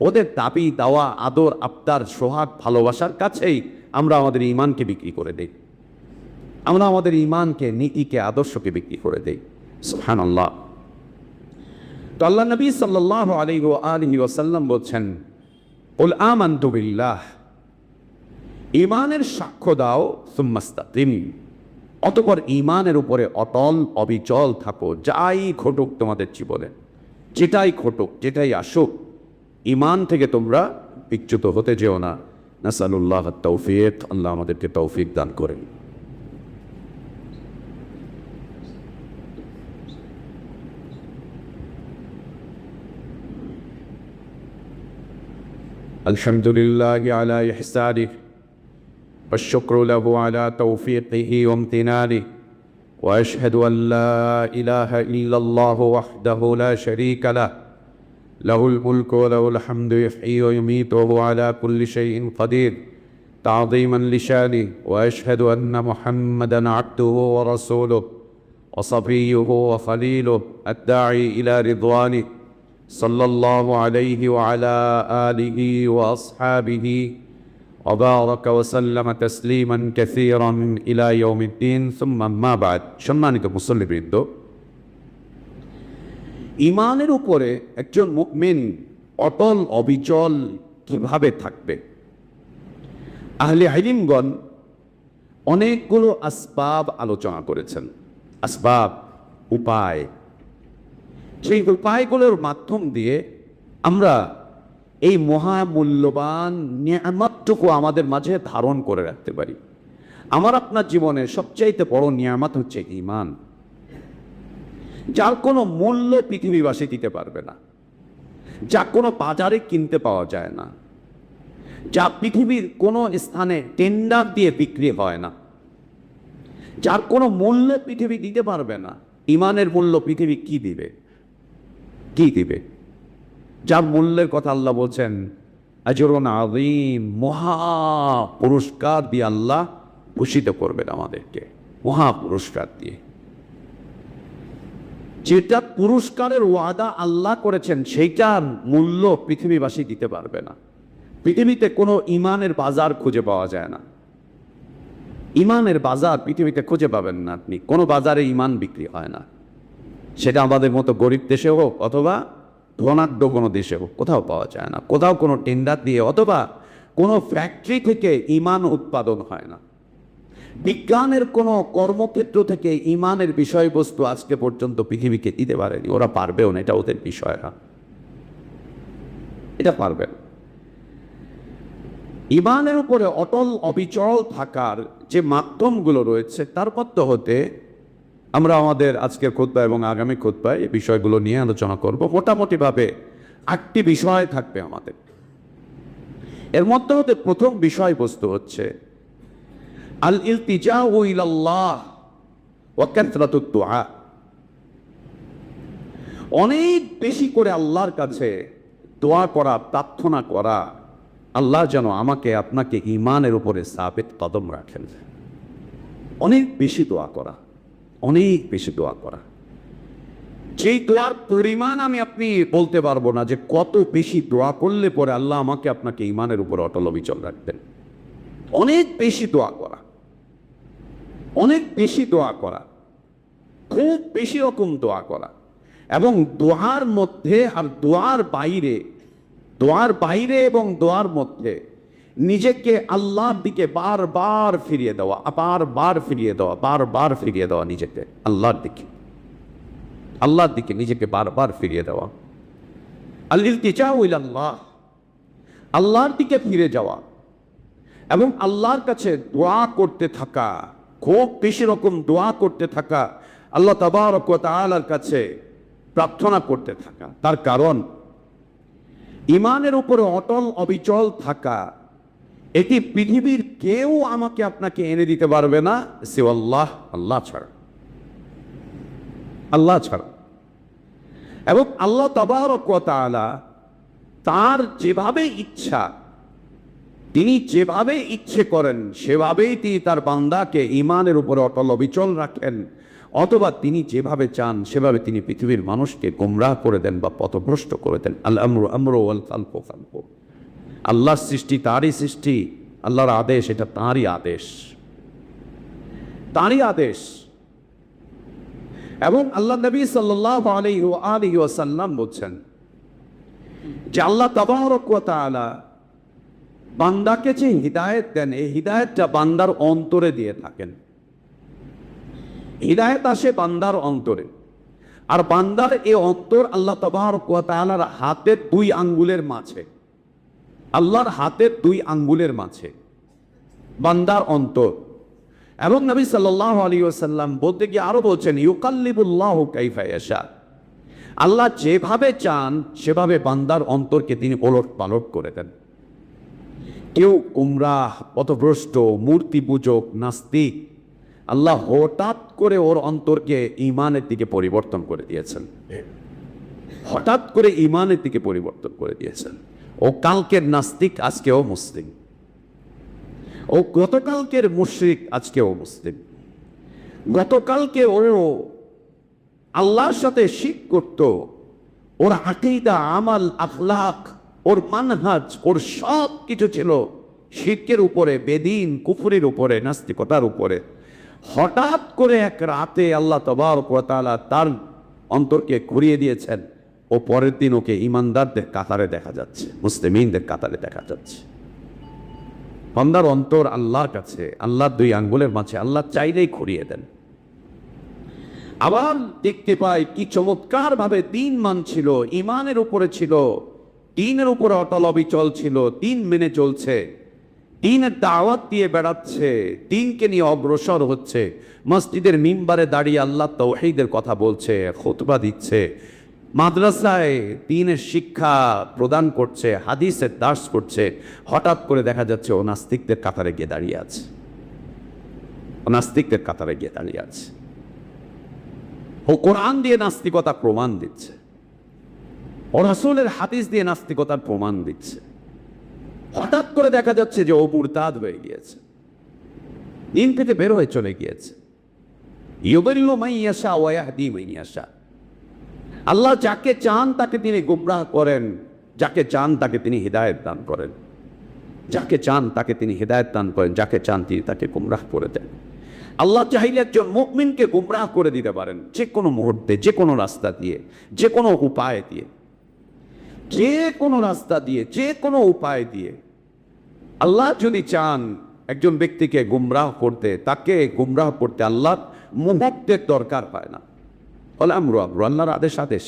ওদের দাবি দাওয়া, আদর আবদার, সোহাগ, ভালোবাসার কাছেই আমরা আমাদের ঈমানকে বিক্রি করে দিই। আমরা আমাদের ঈমানকে, নীতিকে, আদর্শকে বিক্রি করে দেই। সুবহানাল্লাহ। তো আল্লাহ নবী সাল্লাল্লাহু আলাইহি ওয়া আলিহি ওয়াসাল্লাম বলছেন, কুল আমানতু বিল্লাহ, ঈমানের সাক্ষ্য দাও, সুম্মা ইসতাকিম, অতঃপর ঈমানের উপরে অটল অবিচল থাকো। যাই ঘটুক তোমাদের জীবনে, যেটাই ঘটুক, যেটাই আসুক, ঈমান থেকে তোমরা বিচ্যুত হতে যেও না। নাসালুল্লাহ আত-তাওফীক, আল্লাহ আমাদেরকে তৌফিক দান করেন। الحمد لله على إحسانه والشكر له على توفيقه وامتنانه وأشهد أن لا إله إلا الله وحده لا شريك له له الملك وله الحمد يحيي ويميت وهو على كل شيء قدير تعظيما لشانه وأشهد أن محمدا عبده ورسوله وصفيه وخليله الداعي إلى رضوانه صلى الله عليه وعلى آله وأصحابه وبارك وسلم تسليما كثيرا إلى يوم الدين ثم ما بعد সম্মানিত মুসল্লিবৃন্দ, ঈমানের উপরে একজন মুমিন অটল অবিচল কিভাবে থাকবে? আহলে ইলমগণ অনেকগুলো আসবাব আলোচনা করেছেন। আসবাব, উপায়। সেই উপায়গুলোর মাধ্যম দিয়ে আমরা এই মহামূল্যবান নিয়ামতটুকু আমাদের মাঝে ধারণ করে রাখতে পারি। আমার আপনার জীবনের সবচাইতে বড় নিয়ামত হচ্ছে ঈমান, যার কোনো মূল্য পৃথিবীবাসী দিতে পারবে না, যা কোনো বাজারে কিনতে পাওয়া যায় না, যা পৃথিবীর কোনো স্থানে টেন্ডার দিয়ে বিক্রি হয় না, যার কোনো মূল্য পৃথিবী দিতে পারবে না। ঈমানের মূল্য পৃথিবী কি দিবে? কি দিবে? যার মূল্যের কথা আল্লাহ বলছেন আজরুন আযীম, মহা পুরস্কার দিয়ে আল্লাহ ভূষিত করবেন আমাদেরকে, মহা পুরস্কার দিয়ে। যেটা পুরস্কারের ওয়াদা আল্লাহ করেছেন সেইটার মূল্য পৃথিবীবাসী দিতে পারবে না। পৃথিবীতে কোনো ঈমানের বাজার খুঁজে পাওয়া যায় না। ঈমানের বাজার পৃথিবীতে খুঁজে পাবেন না আপনি। কোনো বাজারে ঈমান বিক্রি হয় না, সেটা আমাদের মতো গরিব দেশে হোক অথবা ধনাঢ্য কোনো দেশে হোক, কোথাও পাওয়া যায় না। কোথাও কোনো টেন্ডার দিয়ে অথবা কোনো ফ্যাক্টরি থেকে ঈমান উৎপাদন হয় না। বিজ্ঞানের কোনো কর্মক্ষেত্র থেকে ঈমানের বিষয়বস্তু আজকে পর্যন্ত পৃথিবীকে দিতে পারেনি। ওরা পারবেও না, এটা ওদের বিষয় না, এটা পারবে না। ঈমানের উপরে অটল অবিচল থাকার যে মাধ্যমগুলো রয়েছে তার মধ্য হতে আমরা আমাদের আজকের খুতবা এবং আগামী খুতবায় এই বিষয়গুলো নিয়ে আলোচনা করব। মোটামুটিভাবে 8টি বিষয় থাকবে আমাদের। এর মধ্যে হতে প্রথম বিষয়বস্তু হচ্ছে আল ইলতিজাউ ইলাল্লাহ ওয়া কাসরাতুদ দুআ। অনেক বেশি করে আল্লাহর কাছে দোয়া করা, প্রার্থনা করা, আল্লাহ যেন আমাকে আপনাকে ঈমানের উপরে সাবিত কদম রাখেন। অনেক বেশি দোয়া করা, অনেক বেশি দোয়া করা। যেই দোয়ার পরিমাণ আমি আপনি বলতে পারবো না যে কত বেশি দোয়া করলে পরে আল্লাহ আমাকে আপনাকে ঈমানের উপরে অটল অবিচল রাখবেন। অনেক বেশি দোয়া করা, অনেক বেশি দোয়া করা, খুব বেশি রকম দোয়া করা। এবং দোয়ার মধ্যে আর দোয়ার বাইরে, দোয়ার বাইরে এবং দোয়ার মধ্যে নিজেকে আল্লাহর দিকে বারবার ফিরিয়ে দেওয়া, বারবার ফিরিয়ে দেওয়া, বারবার ফিরিয়ে দেওয়া নিজেকে আল্লাহর দিকে, আল্লাহর দিকে নিজেকে বারবার ফিরিয়ে দেওয়া। আল ইলতিজাউ ইলাল্লাহ, আল্লাহর দিকে ফিরে যাওয়া এবং আল্লাহর কাছে দোয়া করতে থাকা, খুব বেশি রকম দোয়া করতে থাকা, আল্লাহ তাবারক ওয়া তাআলার কাছে প্রার্থনা করতে থাকা। তার কারণ ঈমানের উপরে অটল অবিচল থাকা, এটি পৃথিবীর কেউ আমাকে আপনাকে এনে দিতে পারবে না সিওয়া আল্লাহ, আল্লাহ ছাড়া, আল্লাহ ছাড়া। এবং আল্লাহ তাবারক ওয়া তাআলা তার যেভাবে ইচ্ছা, তিনি যেভাবে ইচ্ছে করেন সেভাবেই তিনি তার বান্দাকে ঈমানের উপরে অটল অবিচল রাখেন, অথবা তিনি যেভাবে চান সেভাবে তিনি পৃথিবীর মানুষকে গোমরাহ করে দেন বা পথভ্রষ্ট করে দেন। আল আমরু আমরু ওয়াল খালকু খালকু। আল্লাহর সৃষ্টি তারই সৃষ্টি, আল্লাহর আদেশ এটা তাঁরই আদেশ, তাঁরই আদেশ। এবং আল্লাহ নবী সাল্লাল্লাহু আলাইহি ওয়াসাল্লাম বলছেন যে আল্লাহ তাবারক ওয়া তাআলা বান্দাকে যে হিদায়েত দেন, এই হিদায়েতটা বান্দার অন্তরে দিয়ে থাকেন। হিদায়েত আসে বান্দার অন্তরে, আর বান্দার এই অন্তর আল্লাহ তাবারক ওয়া তাআলার হাতের 2 আঙ্গুলের মাঝে, আল্লাহর হাতের 2 আঙ্গুলের মাঝে বান্দার অন্তর। এবং নবী সাল্লাল্লাহু আলাইহি ওয়াসাল্লাম বলতে গিয়ে আরো বলছেন ইউকাল্লিবুল্লাহু কাইফা ইয়াশা, আল্লাহ যেভাবে চান সেভাবে বান্দার অন্তরকে তিনি ওলট পালট করে দেন। কেউ গুমরাহ, পথভ্রষ্ট, মূর্তি পূজক, নাস্তিক, আল্লাহ হঠাৎ করে ওর অন্তরকে ঈমানের দিকে পরিবর্তন করে দিয়েছেন। হঠাৎ করে ঈমানের দিকে পরিবর্তন করে দিয়েছেন। ও কালকের নাস্তিক, আজকেও মুসলিম। ও গতকালকের মুশরিক, আজকেও মুসলিম। গতকালকে ও আল্লাহর সাথে শিরক করত, ওর আকীদা, আমাল, আখলাক, ওর মানহাজ, ওর সব কিছু ছিল শিরকের উপরে, বেদিন কুফরির উপরে, নাস্তিকতার উপরে। হঠাৎ করে এক রাতে আল্লাহ তাবারক ওয়া তাআলা তার অন্তরকে ঘুরিয়ে দিয়েছেন। ও পরের দিন ওকে ইমানদারদের কাতারে দেখা যাচ্ছে, মুসলিমিনদের কাতারে দেখা যাচ্ছে। বান্দার অন্তর আল্লাহর কাছে, আল্লাহর দুই আঙ্গুলের মাঝে, আল্লাহ চাইলেই ঘুরিয়ে দেন। আবার দেখতে পাই কি চমৎকার ভাবে দিন মানছিল, ইমানের উপরে ছিল, দিনের উপরে অটল অবিচল ছিল, দিন মেনে চলছে, দিনের দাওয়াত দিয়ে বেড়াচ্ছে, দিনকে নিয়ে অগ্রসর হচ্ছে, মসজিদের মিম্বারে দাঁড়িয়ে আল্লাহ তাওহীদের কথা বলছে, খুতবা দিচ্ছে, মাদ্রাসায় দিনের শিক্ষা প্রদান করছে, হাদিসের দার্স করছে। হঠাৎ করে দেখা যাচ্ছে ও নাস্তিকদের কাতারে গিয়ে দাঁড়িয়ে আছে, ও নাস্তিকদের কাতারে গিয়ে দাঁড়িয়ে আছে। ও কোরআন দিয়ে নাস্তিকতা প্রমাণ দিচ্ছে, ও রাসূলের হাদিস দিয়ে নাস্তিকতার প্রমাণ দিচ্ছে। হঠাৎ করে দেখা যাচ্ছে যে ও মুরতাদ হয়ে গিয়েছে, দিন থেকে বের হয়ে চলে গিয়েছে। ইউদিল্লু মান ইয়াশা ওয়া ইয়াহদি মান ইয়াশা। আল্লাহ যাকে চান তাকে তিনি গুমরাহ করেন, যাকে চান তাকে তিনি হিদায়াত দান করেন, যাকে চান তাকে তিনি হিদায়াত দান করেন, যাকে চান তিনি তাকে গুমরাহ করে দেন। আল্লাহ চাইলে একজন মুমিনকে গুমরাহ করে দিতে পারেন যে কোনো মুহূর্তে, যে কোনো রাস্তা দিয়ে, যে কোনো উপায় দিয়ে, যে কোনো রাস্তা দিয়ে, যে কোনো উপায় দিয়ে। আল্লাহ যদি চান একজন ব্যক্তিকে গুমরাহ করতে, তাকে গুমরাহ করতে আল্লাহ মুহূর্তের দরকার হয় না। আল্লাহর আদেশ আদেশ,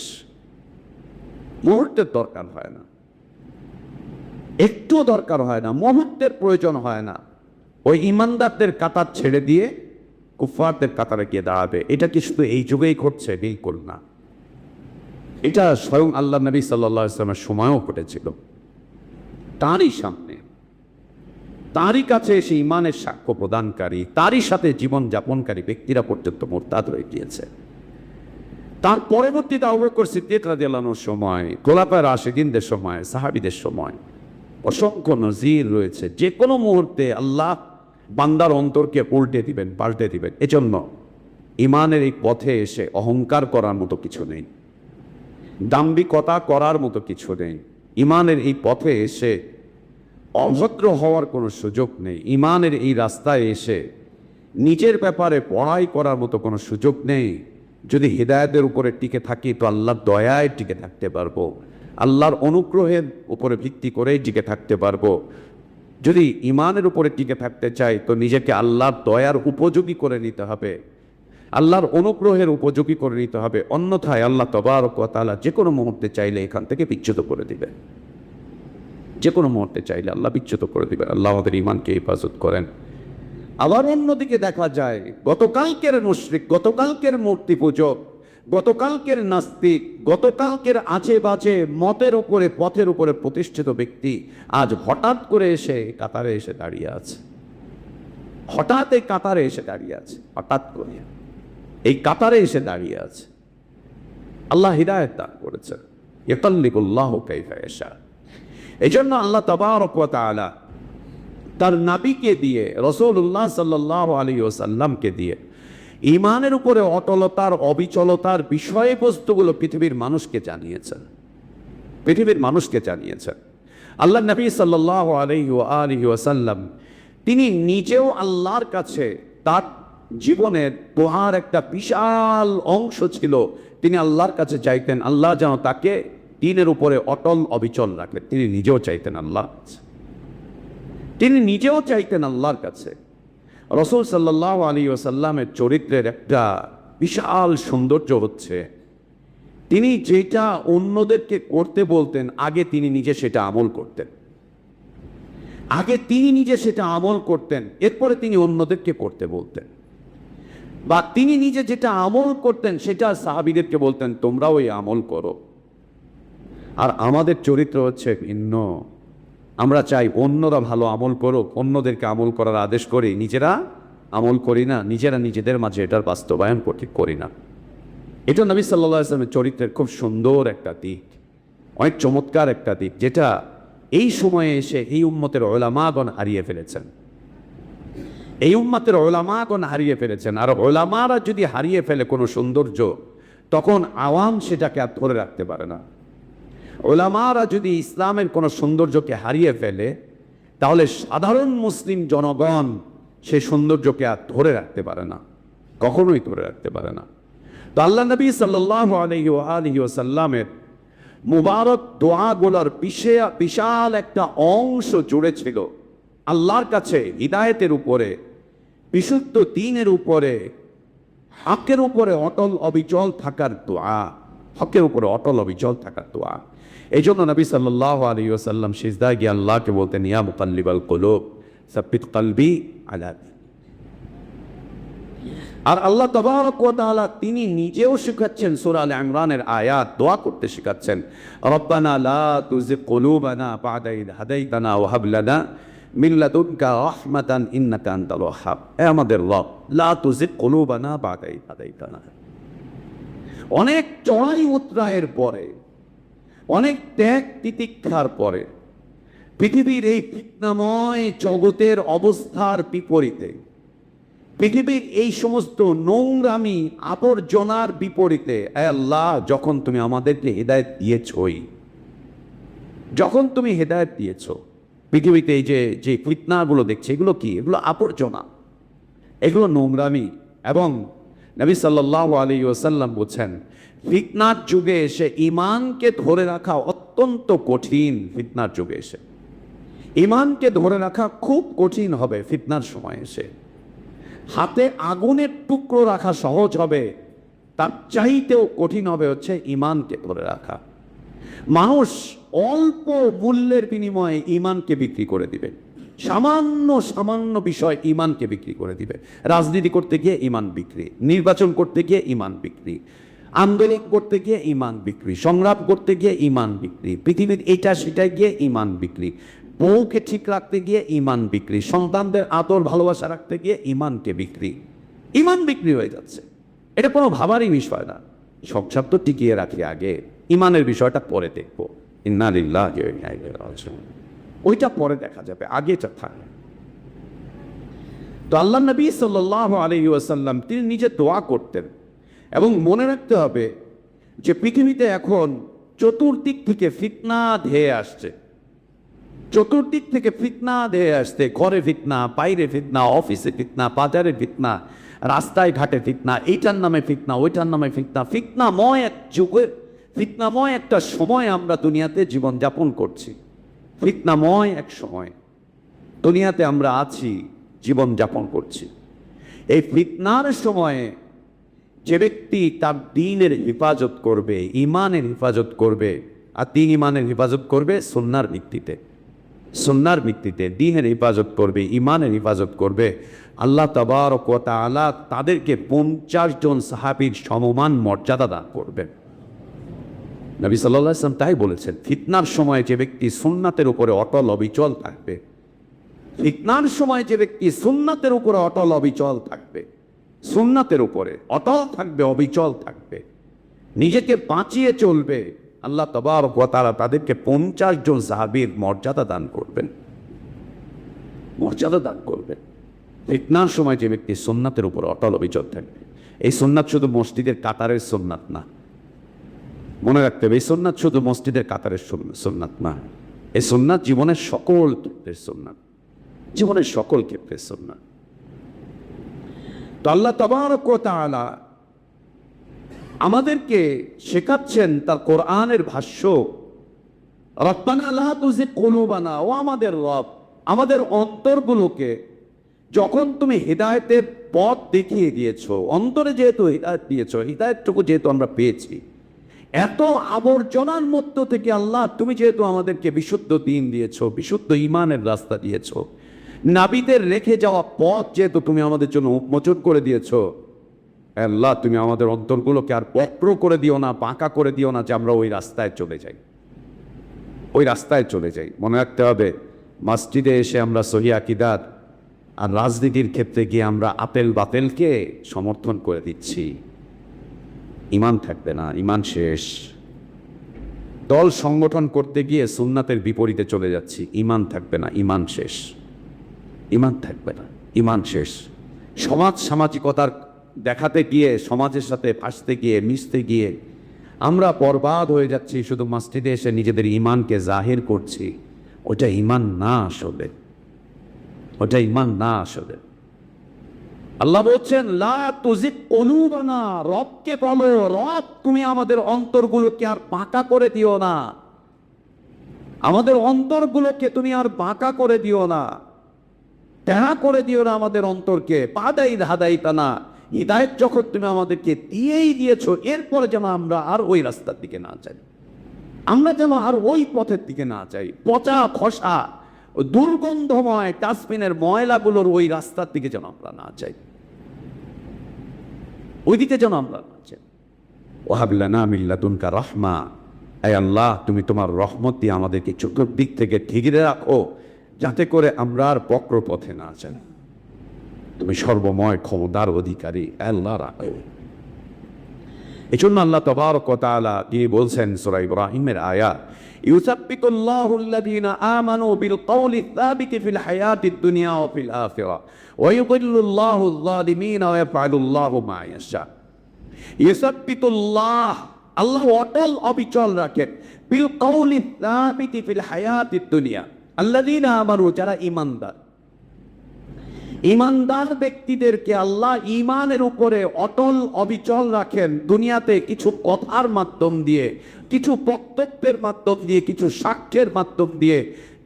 মুহূর্তের দরকার হয় না, একটু দরকার হয় না, মুহূর্তের প্রয়োজন হয় না। ওই ইমানদারদের কাতার ছেড়ে দিয়ে কুফফারদের কাতারে গিয়ে দাঁড়াবে। এটা কি শুধু এই যুগেই ঘটছে? বিলকুল না। এটা স্বয়ং আল্লাহ নবী সাল্লাল্লাহু আলাইহি ওয়াসাল্লামের সময়ও ঘটেছিল। তারই সামনে, তারই কাছে এসে ইমানের সাক্ষ্য প্রদানকারী, তারই সাথে জীবন যাপনকারী ব্যক্তিরা পর্যন্ত মুরতাদ হয়ে গিয়েছে। তার পরবর্তীতে আবু বকর সিদ্দিক রাদিয়াল্লাহু আনহুর সময়, খোলাফায়ে রাশিদিনদের সময়, সাহাবীদের সময় অসংখ্য নজির রয়েছে। যে কোনো মুহূর্তে আল্লাহ বান্দার অন্তরকে উল্টে দিবেন, পাল্টে দিবেন। এজন্য ইমানের এই পথে এসে অহংকার করার মতো কিছু নেই, দাম্ভিকতা করার মতো কিছু নেই। ইমানের এই পথে এসে অভদ্র হওয়ার কোনো সুযোগ নেই। ইমানের এই রাস্তায় এসে নিজের ব্যাপারে বড়াই করার মতো কোনো সুযোগ নেই। যদি হিদায়াতের উপরে টিকে থাকি তো আল্লাহর দয়ায় টিকে থাকতে পারবো, আল্লাহর অনুগ্রহের উপরে ভিত্তি করেই টিকে থাকতে পারবো। যদি ইমানের উপরে টিকে থাকতে চাই তো নিজেকে আল্লাহর দয়ার উপযোগী করে নিতে হবে, আল্লাহর অনুগ্রহের উপযোগী করে নিতে হবে। অন্যথায় আল্লাহ তাবারক ওয়া তাআলা যে কোনো মুহূর্তে চাইলে এখান থেকে বিচ্যুত করে দিবে, যে কোনো মুহূর্তে চাইলে আল্লাহ বিচ্যুত করে দিবে। আল্লাহ আমাদের ইমানকে হেফাজত করেন। আবার অন্যদিকে দেখা যায় গতকালকের মুশরিক, গতকালকের মূর্তি পূজক, গতকালকের নাস্তিক, গতকালকের আজে বাজে মতের উপরে, পথের উপরে প্রতিষ্ঠিত ব্যক্তি আজ হঠাৎ করে এসে কাতারে এসে দাঁড়িয়ে আছে। হঠাৎ এই কাতারে এসে দাঁড়িয়ে আছে, হঠাৎ করে এই কাতারে এসে দাঁড়িয়ে আছে। আল্লাহ হিদায়াত দান করেছেন। ইয়াকাল্লিবুল্লাহু কাইফা ইয়াশা। এই জন্য আল্লাহ তাবারক ওয়া তাআলা তার নবীকে দিয়ে, রাসূলুল্লাহ সাল্লাল্লাহু আলাইহি ওয়াসাল্লামকে দিয়ে ঈমানের উপরে অটলতার, অবিচলতার বিষয়বস্তুগুলো পৃথিবীর মানুষকে জানিয়েছেন, পৃথিবীর মানুষকে জানিয়েছেন। আল্লাহ নবী সাল্লাল্লাহু আলাইহি ওয়াসাল্লাম তিনি নিজেও আল্লাহর কাছে তার জীবনের দোহার একটা বিশাল অংশ ছিল। তিনি আল্লাহর কাছে চাইতেন আল্লাহ যেন তাকে দ্বীনের উপরে অটল অবিচল রাখেন। তিনি নিজেও চাইতেন আল্লাহর কাছে, তিনি নিজেও চাইতেন আল্লাহর কাছে। রাসূল সাল্লাল্লাহু আলাইহি ওয়াসাল্লামের চরিত্রের একটা বিশাল সৌন্দর্য হচ্ছে তিনি যেটা অন্যদেরকে করতে বলতেন, আগে তিনি নিজে সেটা আমল করতেন। আগে তিনি নিজে সেটা আমল করতেন, এরপরে তিনি অন্যদেরকে করতে বলতেন। বা তিনি নিজে যেটা আমল করতেন সেটা সাহাবীদেরকে বলতেন তোমরাও এই আমল করো। আর আমাদের চরিত্র হচ্ছে ভিন্ন। আমরা চাই অন্যরা ভালো আমল করুক, অন্যদেরকে আমল করার আদেশ করি, নিজেরা আমল করি না, নিজেরা নিজেদের মাঝে এটার বাস্তবায়ন করি না। এটা নবী সাল্লাল্লাহু আলাইহি ওয়াসাল্লামের চরিত্রের খুব সুন্দর একটা দিক, অনেক চমৎকার একটা দিক, যেটা এই সময়ে এসে এই উম্মতের উলামাগণ হারিয়ে ফেলেছেন। এই উম্মতের উলামাগণ হারিয়ে ফেলেছেন। আর উলামারা যদি হারিয়ে ফেলে কোনো সৌন্দর্য, তখন আওয়াম সেটাকে আর ধরে রাখতে পারে না। উলামারা যদি ইসলামের কোনো সৌন্দর্যকে হারিয়ে ফেলে, তাহলে সাধারণ মুসলিম জনগণ সেই সৌন্দর্যকে আর ধরে রাখতে পারে না, কখনোই ধরে রাখতে পারে না। তো আল্লাহ নবী সাল্লাল্লাহু আলাইহি ওয়াসাল্লামের মুবারক দোয়াগুলোর বিশাল একটা অংশ জুড়ে ছিল আল্লাহর কাছে হিদায়েতের উপরে, বিশুদ্ধ দ্বীনের উপরে, হকের উপরে অটল অবিচল থাকার দোয়া, হকের উপরে অটল অবিচল থাকার দোয়া। এই জন্য নবী সাল্লাল্লাহু আলাইহি ওয়াসাল্লাম সিজদায় গিয়ে আল্লাহকে বলতেন, ইয়া মুকাল্লিবাল কুলুব সাব্বিত কলবি আলা দীনিক। আর আল্লাহ তাবারক ওয়া তাআলা তিনি নিজেও শেখাচ্ছেন, সূরা আলে ইমরানের আয়াত দোয়া করতে শেখাচ্ছেন, রব্বানা লা তুযিগ কুলুবানা বা'দা ইয হাদাইতানা ওয়া হাব লানা মিন লাদুনকা রাহমাতান ইন্নাকা আনতাল ওয়াহ্হাব। হে আমাদের রব, লা তুযিগ কুলুবানা বা'দা ইয হাদাইতানা। অনেক চড়াই উতরায়ের পরে, অনেক ত্যাগ তিতিক্ষার পরে, পৃথিবীর এই ফিতনাময় জগতের অবস্থার বিপরীতে, পৃথিবীর এই সমস্ত নোংরামি আবর্জনার বিপরীতে, আল্লাহ যখন তুমি আমাদেরকে হেদায়েত দিয়েছই, যখন তুমি হেদায়েত দিয়েছ, পৃথিবীতে এই যে ফিতনাগুলো দেখছে, এগুলো কি? এগুলো আবর্জনা, এগুলো নোংরামি। এবং নবী সাল্লাল্লাহু আলাইহি ওয়াসাল্লাম বলছেন, ফিতনার যুগে এসে ঈমানকে ধরে রাখা অত্যন্ত কঠিন। ফিতনার যুগে এসে ঈমানকে ধরে রাখা খুব কঠিন হবে। ফিতনার সময় এসে হাতে আগুনের টুকরো রাখা সহজ হবে, তার চাইতেও কঠিন হবে হচ্ছে ঈমানকে ধরে রাখা। মানুষ অল্প মূল্যের বিনিময়ে ঈমানকে বিক্রি করে দিবে, সামান্য সামান্য বিষয় ঈমানকে বিক্রি করে দিবে। রাজনীতি করতে গিয়ে ঈমান বিক্রি, নির্বাচন করতে গিয়ে ঈমান বিক্রি, আন্দোলন করতে গিয়ে ঈমান বিক্রি, সংগ্রাম করতে গিয়ে ঈমান বিক্রি, পৃথিবীর এটা সেটা গিয়ে ঈমান বিক্রি, বউকে ঠিক রাখতে গিয়ে ঈমান বিক্রি, সন্তানদের আদর ভালোবাসা রাখতে গিয়ে ঈমানকে বিক্রি। ঈমান বিক্রি হয়ে যাচ্ছে, এটা কোনো ভাবারই বিষয় না। সংসার তো টিকিয়ে রাখি আগে, ঈমানের বিষয়টা পরে দেখবো। ইন্না লিল্লাহি ওয়া ইন্না ইলাইহি রাজিউন, ওইটা পরে দেখা যাবে, আগেটা থাকে। তো আল্লাহ নবী সাল্লাল্লাহু আলাইহি ওয়াসাল্লাম তিনি নিজে দোয়া করতেন। এবং মনে রাখতে হবে যে পৃথিবীতে এখন চতুর্দিক থেকে ফিতনা ধেয়ে আসছে, চতুর্দিক থেকে ফিতনা ধেয়ে আসছে। ঘরে ফিতনা, বাইরে ফিতনা, অফিসে ফিতনা, বাজারে ফিতনা, রাস্তায় ঘাটে ফিতনা, এইটার নামে ফিতনা, ওইটার নামে ফিতনা। ফিতনাময় এক যুগে, ফিতনাময় একটা সময় আমরা দুনিয়াতে জীবনযাপন করছি। ফিতনাময় এক সময় দুনিয়াতে আমরা আছি, জীবনযাপন করছি। এই ফিতনার সময়ে যে ব্যক্তি তার দ্বীনের হেফাজত করবে, ঈমানের হেফাজত করবে, আর দ্বীন ঈমানের হেফাজত করবে সুন্নাহর ভিত্তিতে, সুন্নাহর ভিত্তিতে দ্বীনের হেফাজত করবে, ঈমানের হেফাজত করবে, আল্লাহ তাবারক ওয়া তাআলা তাদেরকে 50 জন সাহাবীর সমমান মর্যাদা দান করবেন। নবী সাল্লাল্লাহু আলাইহি ওয়াসাল্লাম তাই বলেছেন, ফিতনার সময় যে ব্যক্তি সুন্নাতের উপরে অটল অবিচল থাকবে, ফিতনার সময় যে ব্যক্তি সুন্নাতের উপরে অটল অবিচল থাকবে, সুন্নাতের উপরে অটল থাকবে, অবিচল থাকবে, নিজেকে বাঁচিয়ে চলবে, আল্লাহ তাবারক ওয়া তাআলা তাদেরকে 50 জন সাহাবীর মর্যাদা দান করবেন, মর্যাদা দান করবেন। ফিতনার সময় যে ব্যক্তি সুন্নাতের উপর অটল অবিচল থাকবে। এই সুন্নাত শুধু মসজিদের কাতারের সুন্নাত না, মনে রাখতে হবে, এই সুন্নাত শুধু মসজিদের কাতারের সুন্নাত না, এই সুন্নাত জীবনের সকল ক্ষেত্রের সুন্নাত, জীবনের সকল ক্ষেত্রের সুন্নাত। তো আল্লাহ তাবারক ওয়া তাআলা আমাদেরকে শেখাচ্ছেন তার কোরআনের ভাষ্য, রব্বানা লা তুযিগ কুলুবানা, ও আমাদের রব, আমাদের অন্তরগুলোকে যখন তুমি হেদায়েতের পথ দেখিয়ে দিয়েছো, অন্তরে যেহেতু হেদায়েত দিয়েছো, হেদায়েতটুকু যেহেতু আমরা পেয়েছি, এত আবর্জনার মধ্য থেকে আল্লাহ তুমি যেহেতু আমাদেরকে বিশুদ্ধ দ্বীন দিয়েছো, বিশুদ্ধ ঈমানের রাস্তা দিয়েছো, নাবিদের রেখে যাওয়া পথ যেহেতু তুমি আমাদের জন্য উন্মোচন করে দিয়েছো, আল্লাহ তুমি আমাদের অন্তরগুলোকে আর বক্র করে দিও না, বাঁকা করে দিও না, যে আমরা ওই রাস্তায় চলে যাই, ওই রাস্তায় চলে যাই। মনে রাখতে হবে মসজিদে এসে আমরা সহি আকীদাত আর রাজনীতির ক্ষেত্রে গিয়ে আমরা আপেল বাতেলকে সমর্থন করে দিচ্ছি। ঈমান থাকবে না, ঈমান শেষ। দল সংগঠন করতে গিয়ে সুন্নাতের বিপরীতে চলে যাচ্ছি, ঈমান থাকবে না, ঈমান শেষ। ঈমান থাকবে না, ঈমান শেষ। সমাজ সামাজিকতার দেখাতে গিয়ে, সমাজের সাথে ফাঁসতে গিয়ে, মিশতে গিয়ে আমরা বরবাদ হয়ে যাচ্ছি। শুধু মসজিদে এসে নিজেদের ঈমানকে জাহির করছি, ওটা ঈমান না আসলে, ওটা ঈমান না আসলে। আল্লাহ বলছেন লা তুজিগ কুলুবানা, রবকে বলো রব তুমি আমাদের অন্তরগুলোকে আর বাঁকা করে দিও না, আমাদের অন্তরগুলোকে তুমি আর বাঁকা করে দিও না, তেড়া করে দিও না আমাদের অন্তরকে। পাদাই হাদাইতানা, হিদায়াত যখন তুমি আমাদেরকে দিয়েই দিয়েছো, এরপরে যেন আমরা আর ওই রাস্তার দিকে না যাই, আমরা যেন আর ওই পথের দিকে না যাই। পচা খসা দুর্গন্ধময় ডাস্টবিনের ময়লাগুলোর ওই রাস্তার দিকে যেন আমরা না যাই, ওই দিকে যেন আমরা না যাই। ওয়াহাব লানা মিন লাদুনকা রাহমা, হে আল্লাহ তুমি তোমার রহমত দিয়ে আমাদেরকে চতুর্দিক থেকে ঘিরে রাখো, যাতে করে আমরা আর বক্র পথে না যাই। তুমি সর্বময় ক্ষমতার অধিকারী, আল্লাহ রাখো। এই জন্য আল্লাহ তাবারক ওয়া তাআলা তিনি বলছেন সূরা ইব্রাহিমের আয়াত, ইউসাব্বিতুল্লাহু আল্লাযীনা আমানু বিল কওলি সাবিতি ফিল হায়াতিদ দুনিয়া ওয়া ফিল আখিরাহ ওয়া ইউযিল্লুল্লাহু আয-যালিমিনা ওয়া ইয়াফআলুল্লাহু মা ইয়াশা। ইউসাব্বিতুল্লাহ, আল্লাহ অটল অবিচল রাখেন, বিল কওলি সাবিতি ফিল হায়াতিদ দুনিয়া, আল্লাযীনা আমানু, যারা ঈমানদার। ঈমানদার ব্যক্তিদেরকে আল্লাহ ঈমানের উপরে অটল অবিচল রাখেন। দুনিয়াতে কিছু কথার মাধ্যম দিয়ে, কিছু বক্তব্যের মাধ্যম দিয়ে, কিছু সাক্ষ্যের মাধ্যম দিয়ে,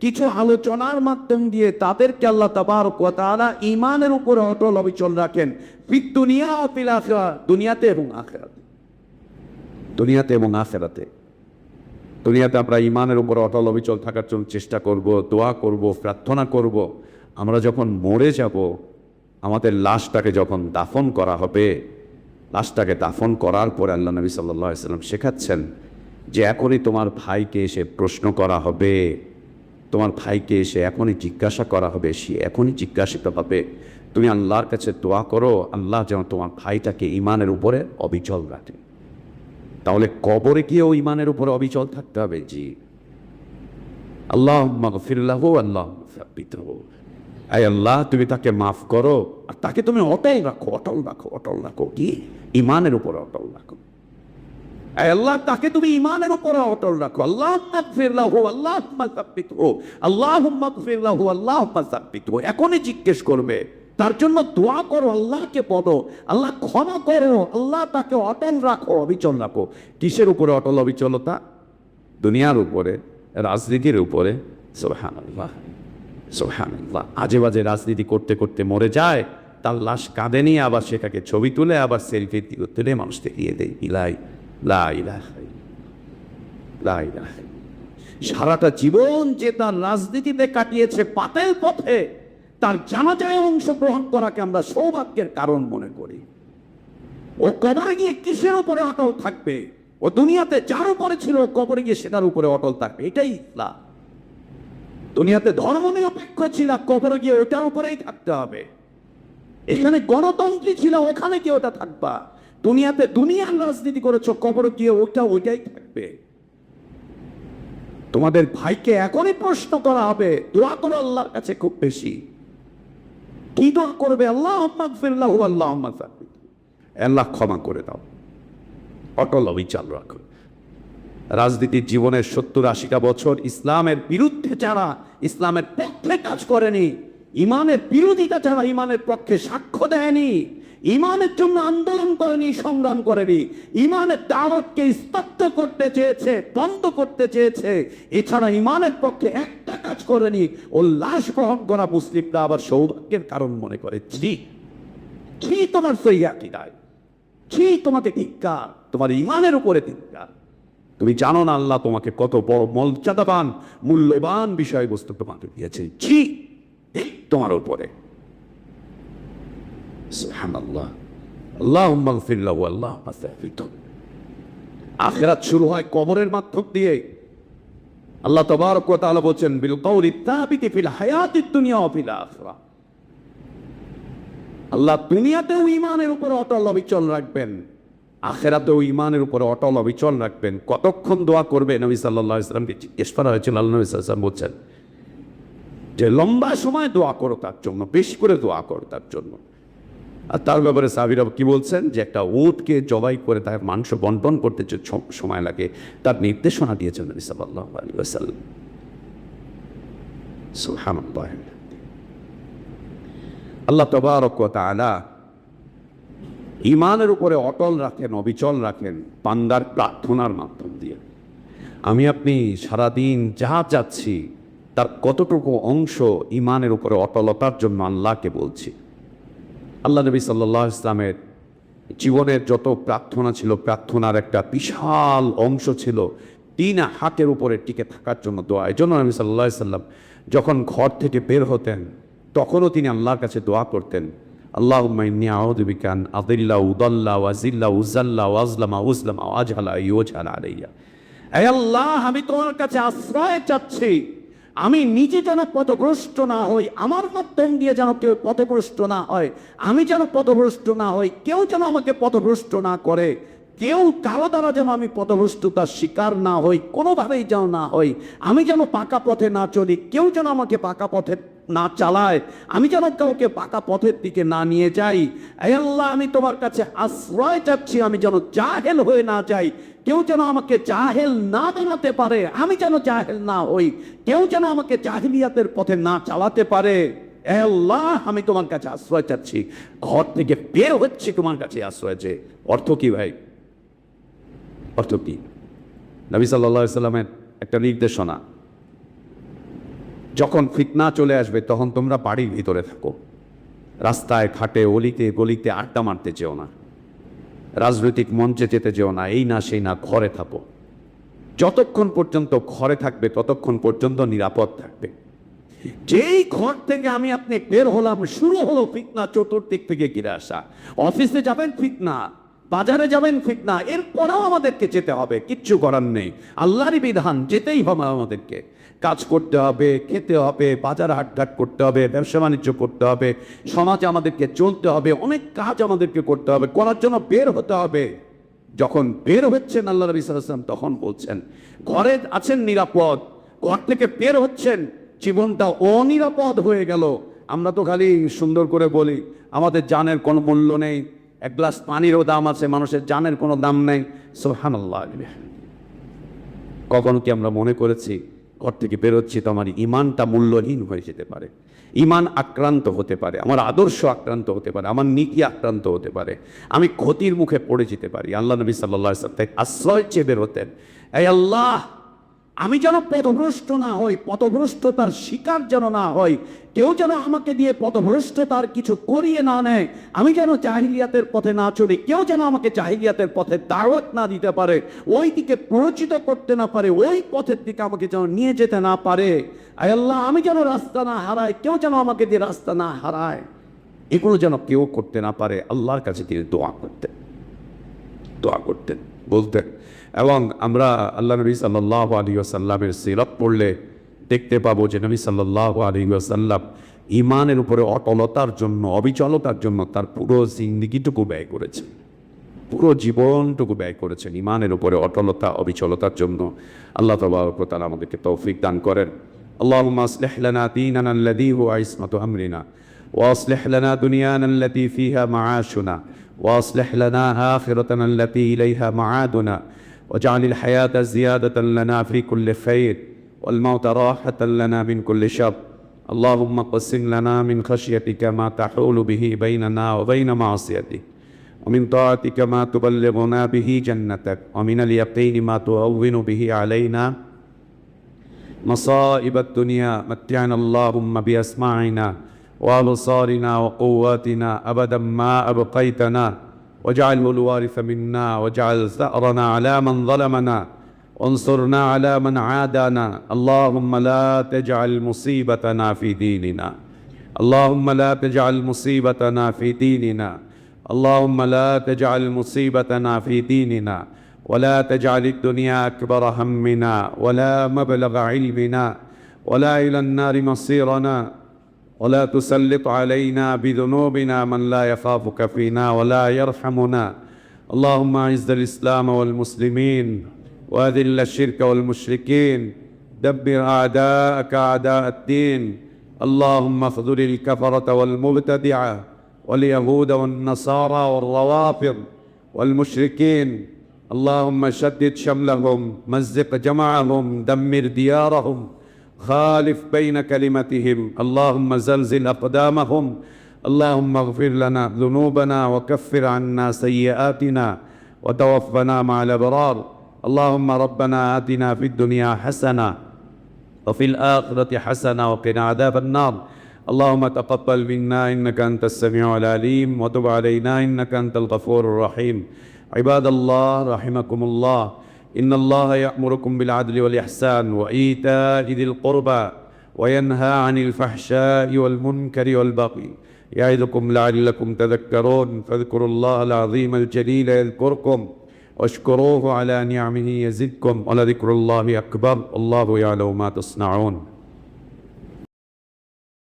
কিছু আলোচনার মাধ্যম দিয়ে তাদেরকে আল্লাহ তাবারক ওয়া তাআলা ঈমানের উপরে অটল অবিচল রাখেন। ফিদ দুনিয়া ওয়া ফিল আখিরাহ, দুনিয়াতে এবং আখিরাতে, দুনিয়াতে এবং আখিরাতে। দুনিয়াতে আমরা ঈমানের উপরে অটল অবিচল থাকার জন্য চেষ্টা করব, দোয়া করব, প্রার্থনা করব। আমরা যখন মরে যাব, আমাদের লাশটাকে যখন দাফন করা হবে, লাশটাকে দাফন করার পরে আল্লাহ নবী সাল্লাল্লাহু আলাইহি ওয়াসাল্লাম শেখাচ্ছেন যে এখনই তোমার ভাইকে এসে প্রশ্ন করা হবে, তোমার ভাইকে এসে এখনই জিজ্ঞাসা করা হবে, সে এখনই জিজ্ঞাসিত হবে। তুমি আল্লাহর কাছে দোয়া করো, আল্লাহ যেন তোমার ভাইটাকে ঈমানের উপরে অবিচল রাখে। তাহলে কবরে গিয়েও ঈমানের উপরে অবিচল থাকতে হবে। জি, আল্লাহুম্মা গফির লাহু আল্লাহুম্মা সাব্বিতহু, আয় আল্লাহ তুমি তাকে মাফ করো আর তাকে তুমি অটল রাখো, অটল রাখো, অটল রাখো। কি? ঈমানের উপরে অটল রাখো। আয় আল্লাহ তাকে তুমি ঈমানের উপরে অটল রাখো। আল্লাহুম্মা গফির লাহু আল্লাহুম্মা সাব্বিতহু, আল্লাহুম্মা গফির লাহু আল্লাহুম্মা সাব্বিতহু। এখনই জিজ্ঞেস করবে, তার জন্য দোয়া করো, আল্লাহকে বলো আল্লাহ ক্ষমা করো, আল্লাহ তাকে অটল রাখো, অবিচল রাখো। কিসের উপরে অটল অবিচলতা? দুনিয়ার উপরে, রাজনীতির উপরে। সুবহানাল্লাহ, সুবহানাল্লাহ। আজে বাজে রাজনীতি করতে করতে মরে যায়, তার লাশ কাঁদে নিয়ে আবার সেটাকে ছবি তুলে আবার সেলফি তুলে মানুষ দেখিয়ে দেয়। লা ইলাহা লা ইলাহা। সারাটা জীবন যে তার রাজনীতিতে কাটিয়েছে পাতেল পথে, তার জানাজায় অংশগ্রহণ করাকে আমরা সৌভাগ্যের কারণ মনে করি। ও কবরে গিয়ে কিসের উপরে অটল থাকবে? ও দুনিয়াতে যার উপরে ছিল, কবরে গিয়ে সেটার উপরে অটল থাকবে। এটাই ইসলাম। দুনিয়াতে ধর্ম নিরপেক্ষ ছিল, কবরে গিয়ে ওটার উপরেই থাকতে হবে। এখানে গণতন্ত্রী ছিল, ওখানে গিয়ে ওটা থাকবা। দুনিয়াতে দুনিয়ার রাজনীতি করেছো, কবরে গিয়ে ওইটাই থাকবে। তোমাদের ভাইকে এখনই প্রশ্ন করা হবে, দোয়া করো আল্লাহর কাছে খুব বেশি। কি দোয়া করবে? আল্লাহুম্মা গফির লাহু আল্লাহুম্মা সাব্বিতহু, আল্লাহ ক্ষমা করে দাও, অটল অবিচল রাখো। রাজনীতির জীবনের 70-80টা বছর ইসলামের বিরুদ্ধে যারা ইসলামের পক্ষে কাজ করেনি, ইমানের বিরোধিতা যারা ইমানের পক্ষে সাক্ষ্য দেয়নি, ইমানের জন্য আন্দোলন করেনি, সংগ্রাম করেনি, ইমানের দাওয়াতকে স্তব্ধ করতে চেয়েছে, বন্ধ করতে চেয়েছে, এছাড়া ইমানের পক্ষে একটা কাজ করেনি, ও লাশ গ্রহণ করা মুসলিমরা আবার সৌভাগ্যের কারণ মনে করে। কি তোমার সহিহ আকীদায়, কি তোমাকে ধিক্কার, তোমার ইমানের উপরে ধিক্কার। তুমি জানো না আল্লাহ তোমাকে কত বড় মর্যাদাবান, মূল্যবান বিষয়বস্তু তোমাকে দিয়েছে। জি, তোমার উপরে। সুবহানাল্লাহ, আল্লাহুম্মা গফির লাহু আল্লাহুম্মা সাব্বিতহু। আখিরাত শুরু হয় কবরের মাধ্যম দিয়ে। আল্লাহ তাবারক ওয়া তাআলা বলেন বিল কওলি তাবিতি ফিল হায়াতিদ দুনিয়া ওয়া ফিল আখিরাহ। আল্লাহ দুনিয়াতেও ঈমানের উপর অটল অবিচল রাখবেন, আখিরাতেও ঈমানের উপর অটল অবিচল রাখবেন। কতক্ষণ দোয়া করবে? নবী সাল্লাল্লাহু আলাইহি ওয়াসাল্লামকে জিজ্ঞেস করা হয়েছিল। আল্লাহ নবী সাল্লাল্লাহু আলাইহি ওয়াসাল্লাম বলছেন যে লম্বা সময় দোয়া করো তার জন্য, বেশি করে দোয়া করো তার জন্য। আর তার ব্যাপারে সাহাবীরা কি বলছেন যে একটা উটকে জবাই করে তার মাংস বন্টন করতে যে সময় লাগে তার নির্দেশনা দিয়েছেন নবী সাল্লাল্লাহু আলাইহি ওয়াসাল্লাম। সুবহানাল্লাহ। আল্লাহ তাবারক ওয়া তাআলা ঈমানের উপরে অটল রাখেন, অবিচল রাখেন বান্দার প্রার্থনার মাধ্যম দিয়ে। আমি আপনি সারাদিন যা যাচ্ছি তার কতটুকু অংশ ঈমানের উপরে অটলতার জন্য আল্লাহকে বলছি। আল্লাহ নবী সাল্লাল্লাহু আলাইহি ওয়াসাল্লামের জীবনের যত প্রার্থনা ছিল, প্রার্থনার একটা বিশাল অংশ ছিল তিন হাতের উপরে টিকে থাকার জন্য দোয়া। এই জন্য নবী সাল্লাল্লাহু আলাইহি ওয়াসাল্লাম যখন ঘর থেকে বের হতেন তখনও তিনি আল্লাহর কাছে দোয়া করতেন, আল্লাহুম্মা ইন্নী আউযু বিকা আন আযিল্লা উযাল্লা ওয়া যিল্লা উযাল্লা ওয়া আযলামা উযলামা ওয়া আজহালা ইউজহালা আলাইয়া। হে আল্লাহ, আমি তোমার কাছে আশ্রয় চাচ্ছি, আমি নিজে যেন পথভ্রষ্ট না হই, আমার মাধ্যম দিয়ে যেন কেউ পথভ্রষ্ট না হয়, আমি যেন পথভ্রষ্ট না হই, কেউ যেন আমাকে পথভ্রষ্ট না করে, কেউ কারো দ্বারা যেন আমি পথভ্রষ্টতার শিকার না হই, কোনোভাবেই যেন না হই, আমি যেন পাকা পথে না চলি, কেউ যেন আমাকে পাকা পথে না চালায়, আমি যেন কাউকে পাকা পথের দিকে না নিয়ে যাই। হে আল্লাহ, আমি তোমার কাছে আশ্রয় চাচ্ছি, আমি যেন জাহেল হয়ে না যাই, কেউ যেন আমাকে জাহেল না বানাতে পারে, আমি যেন জাহেল না হই, কেউ যেন আমাকে জাহিলিয়াতের পথে না চালাতে পারে। হে আল্লাহ, আমি তোমার কাছে আশ্রয় চাচ্ছি, ঘর থেকে বের হচ্ছি তোমার কাছে আশ্রয় চেয়ে। অর্থ কি ভাই? অর্থ কি? নবী সাল্লাল্লাহু আলাইহি ওয়াসাল্লামের একটা নির্দেশনা, যখন ফিতনা চলে আসবে তখন তোমরা বাড়ির ভিতরে থাকো, রাস্তায় ঘাটে অলিতে গলিতে আড্ডা মারতে যেও না, রাজনৈতিক মঞ্চে যেতে যেও না, এই না সেই না, ঘরে থাকো। যতক্ষণ পর্যন্ত ঘরে থাকবে ততক্ষণ পর্যন্ত নিরাপদ থাকবে। যেই ঘর থেকে আমি আপনি বের হলাম, শুরু হলো ফিতনা চতুর্দিক থেকে ঘিরে আসা। অফিসে যাবেন ফিতনা, বাজারে যাবেন ফিতনা, এরপরেও আমাদেরকে যেতে হবে, কিচ্ছু করার নেই, আল্লাহরই বিধান, যেতেই হবে আমাদেরকে। কাজ করতে হবে, খেতে হবে, বাজার হাটঘাট করতে হবে, ব্যবসা বাণিজ্য করতে হবে, সমাজে আমাদেরকে চলতে হবে, অনেক কাজ আমাদেরকে করতে হবে, করার জন্য বের হতে হবে। যখন বের হচ্ছেন আল্লাহ নবী সাল্লাল্লাহু আলাইহি ওয়াসাল্লাম তখন বলছেন, ঘরে আছেন নিরাপদ, ঘর থেকে বের হচ্ছেন জীবনটা অনিরাপদ হয়ে গেল। আমরা তো খালি সুন্দর করে বলি আমাদের জানের কোনো মূল্য নেই, এক গ্লাস পানিরও দাম আছে, মানুষের জানের কোনো দাম নেই। সুবহানাল্লাহ। কখনো কি আমরা মনে করেছি ঘর থেকে বেরোচ্ছি তো আমার ইমানটা মূল্যহীন হয়ে যেতে পারে, ইমান আক্রান্ত হতে পারে, আমার আদর্শ আক্রান্ত হতে পারে, আমার নীতি আক্রান্ত হতে পারে, আমি ক্ষতির মুখে পড়ে যেতে পারি? আল্লাহ নবী সাল্লাল্লাহু আলাইহি ওয়াসাল্লাম আশ্রয় চেয়ে বেরোতেন, এই আল্লাহ, আমি যেন পথভ্রষ্ট না হই, পথভ্রষ্টতার শিকার যেন না হই, কেউ যেন আমাকে দিয়ে পথভ্রষ্টতার কিছু করিয়ে না নেয়, আমি যেন জাহিলিয়াতের পথে না চলি, কেউ যেন আমাকে জাহিলিয়াতের পথে দাওয়াত না দিতে পারে, ওই দিকে পরিচিত করতে না পারে, ওই পথের দিকে আমাকে যেন নিয়ে যেতে না পারে। আয় আল্লাহ, আমি যেন রাস্তা না হারাই, কেউ যেন আমাকে দিয়ে রাস্তা না হারায়, এগুলো যেন কেউ করতে না পারে। আল্লাহর কাছে তিনি দোয়া করতেন, বলতেন। এবং আমরা আল্লাহ নবী সাল্লাল্লাহু আলাইহি ওয়াসাল্লামের সিরাত পড়লে দেখতে পাবো যে নবী সাল্লাল্লাহু আলাইহি ওয়াসাল্লাম ঈমানের উপরে অটলতার জন্য, অবিচলতার জন্য তার পুরো জিন্দেগিটুকু ব্যয় করেছেন, পুরো জীবনটুকু ব্যয় করেছেন ঈমানের উপরে অটলতা, অবিচলতার জন্য। আল্লাহ তাবারক ওয়া তাআলা আমাদেরকে তৌফিক দান করেন। আল্লাহুম্মা আসলিহ লানা দীনানা আল্লাযী হুয়া ইসমাতু আমরিনা ওয়া আসলিহ লানা দুনিয়ানা আল্লাতী ফীহা মাআশুনা ওয়া আসলিহ লানা আখিরাতানা আল্লাতী ইলাইহা মাআদুনা واجعل الحياة زيادة لنا في كل خير والموت راحة لنا من كل شر. اللهم قسم لنا من خشيتك ما تحول به بيننا وبين معصيتك ومن طاعتك ما تبلغنا به جنتك ومن اليقين ما تهون به علينا مصائب الدنيا. متعنا اللهم بأسماعنا وأبصارنا وقواتنا أبدا ما أبقيتنا واجعله الوارث منا واجعل ثأرنا على من ظلمنا وانصرنا على من عادانا. اللهم لا تجعل مصيبتنا في ديننا، اللهم لا تجعل مصيبتنا في ديننا، اللهم لا تجعل مصيبتنا في ديننا ولا تجعل الدنيا أكبر همنا ولا مبلغ علمنا ولا إلى النار مصيرنا ولا تسلط علينا بذنوبنا من لا يخافك فينا ولا يرحمنا. اللهم أعز الإسلام والمسلمين وأذل الشرك والمشركين، دبر أعداءك أعداء الدين. اللهم اخذل الكفرة والمبتدعة واليهود والنصارى والروافض والمشركين. اللهم شدد شملهم، مزق جمعهم، دمر ديارهم، خالف بين كلمتهم. اللهم زلزل أقدامهم. اللهم اغفر لنا ذنوبنا وكفر عنا سيئاتنا وتوفنا مع الأبرار. اللهم ربنا آتنا في الدنيا حسنة وفي الآخرة حسنة وقنا عذاب النار. اللهم تقبل منا إنك أنت السميع العليم وتب علينا إنك أنت الغفور الرحيم. عباد الله رحمكم الله، إن الله يأمركم بالعدل والإحسان وإيتاء ذي القربى وينهى عن الفحشاء والمنكر والبغي يعظكم لعلكم تذكرون. فاذكروا الله العظيم الجليل يذكركم واشكروه على نعمه يزدكم ولذكر الله أكبر. الله يعلم ما تصنعون.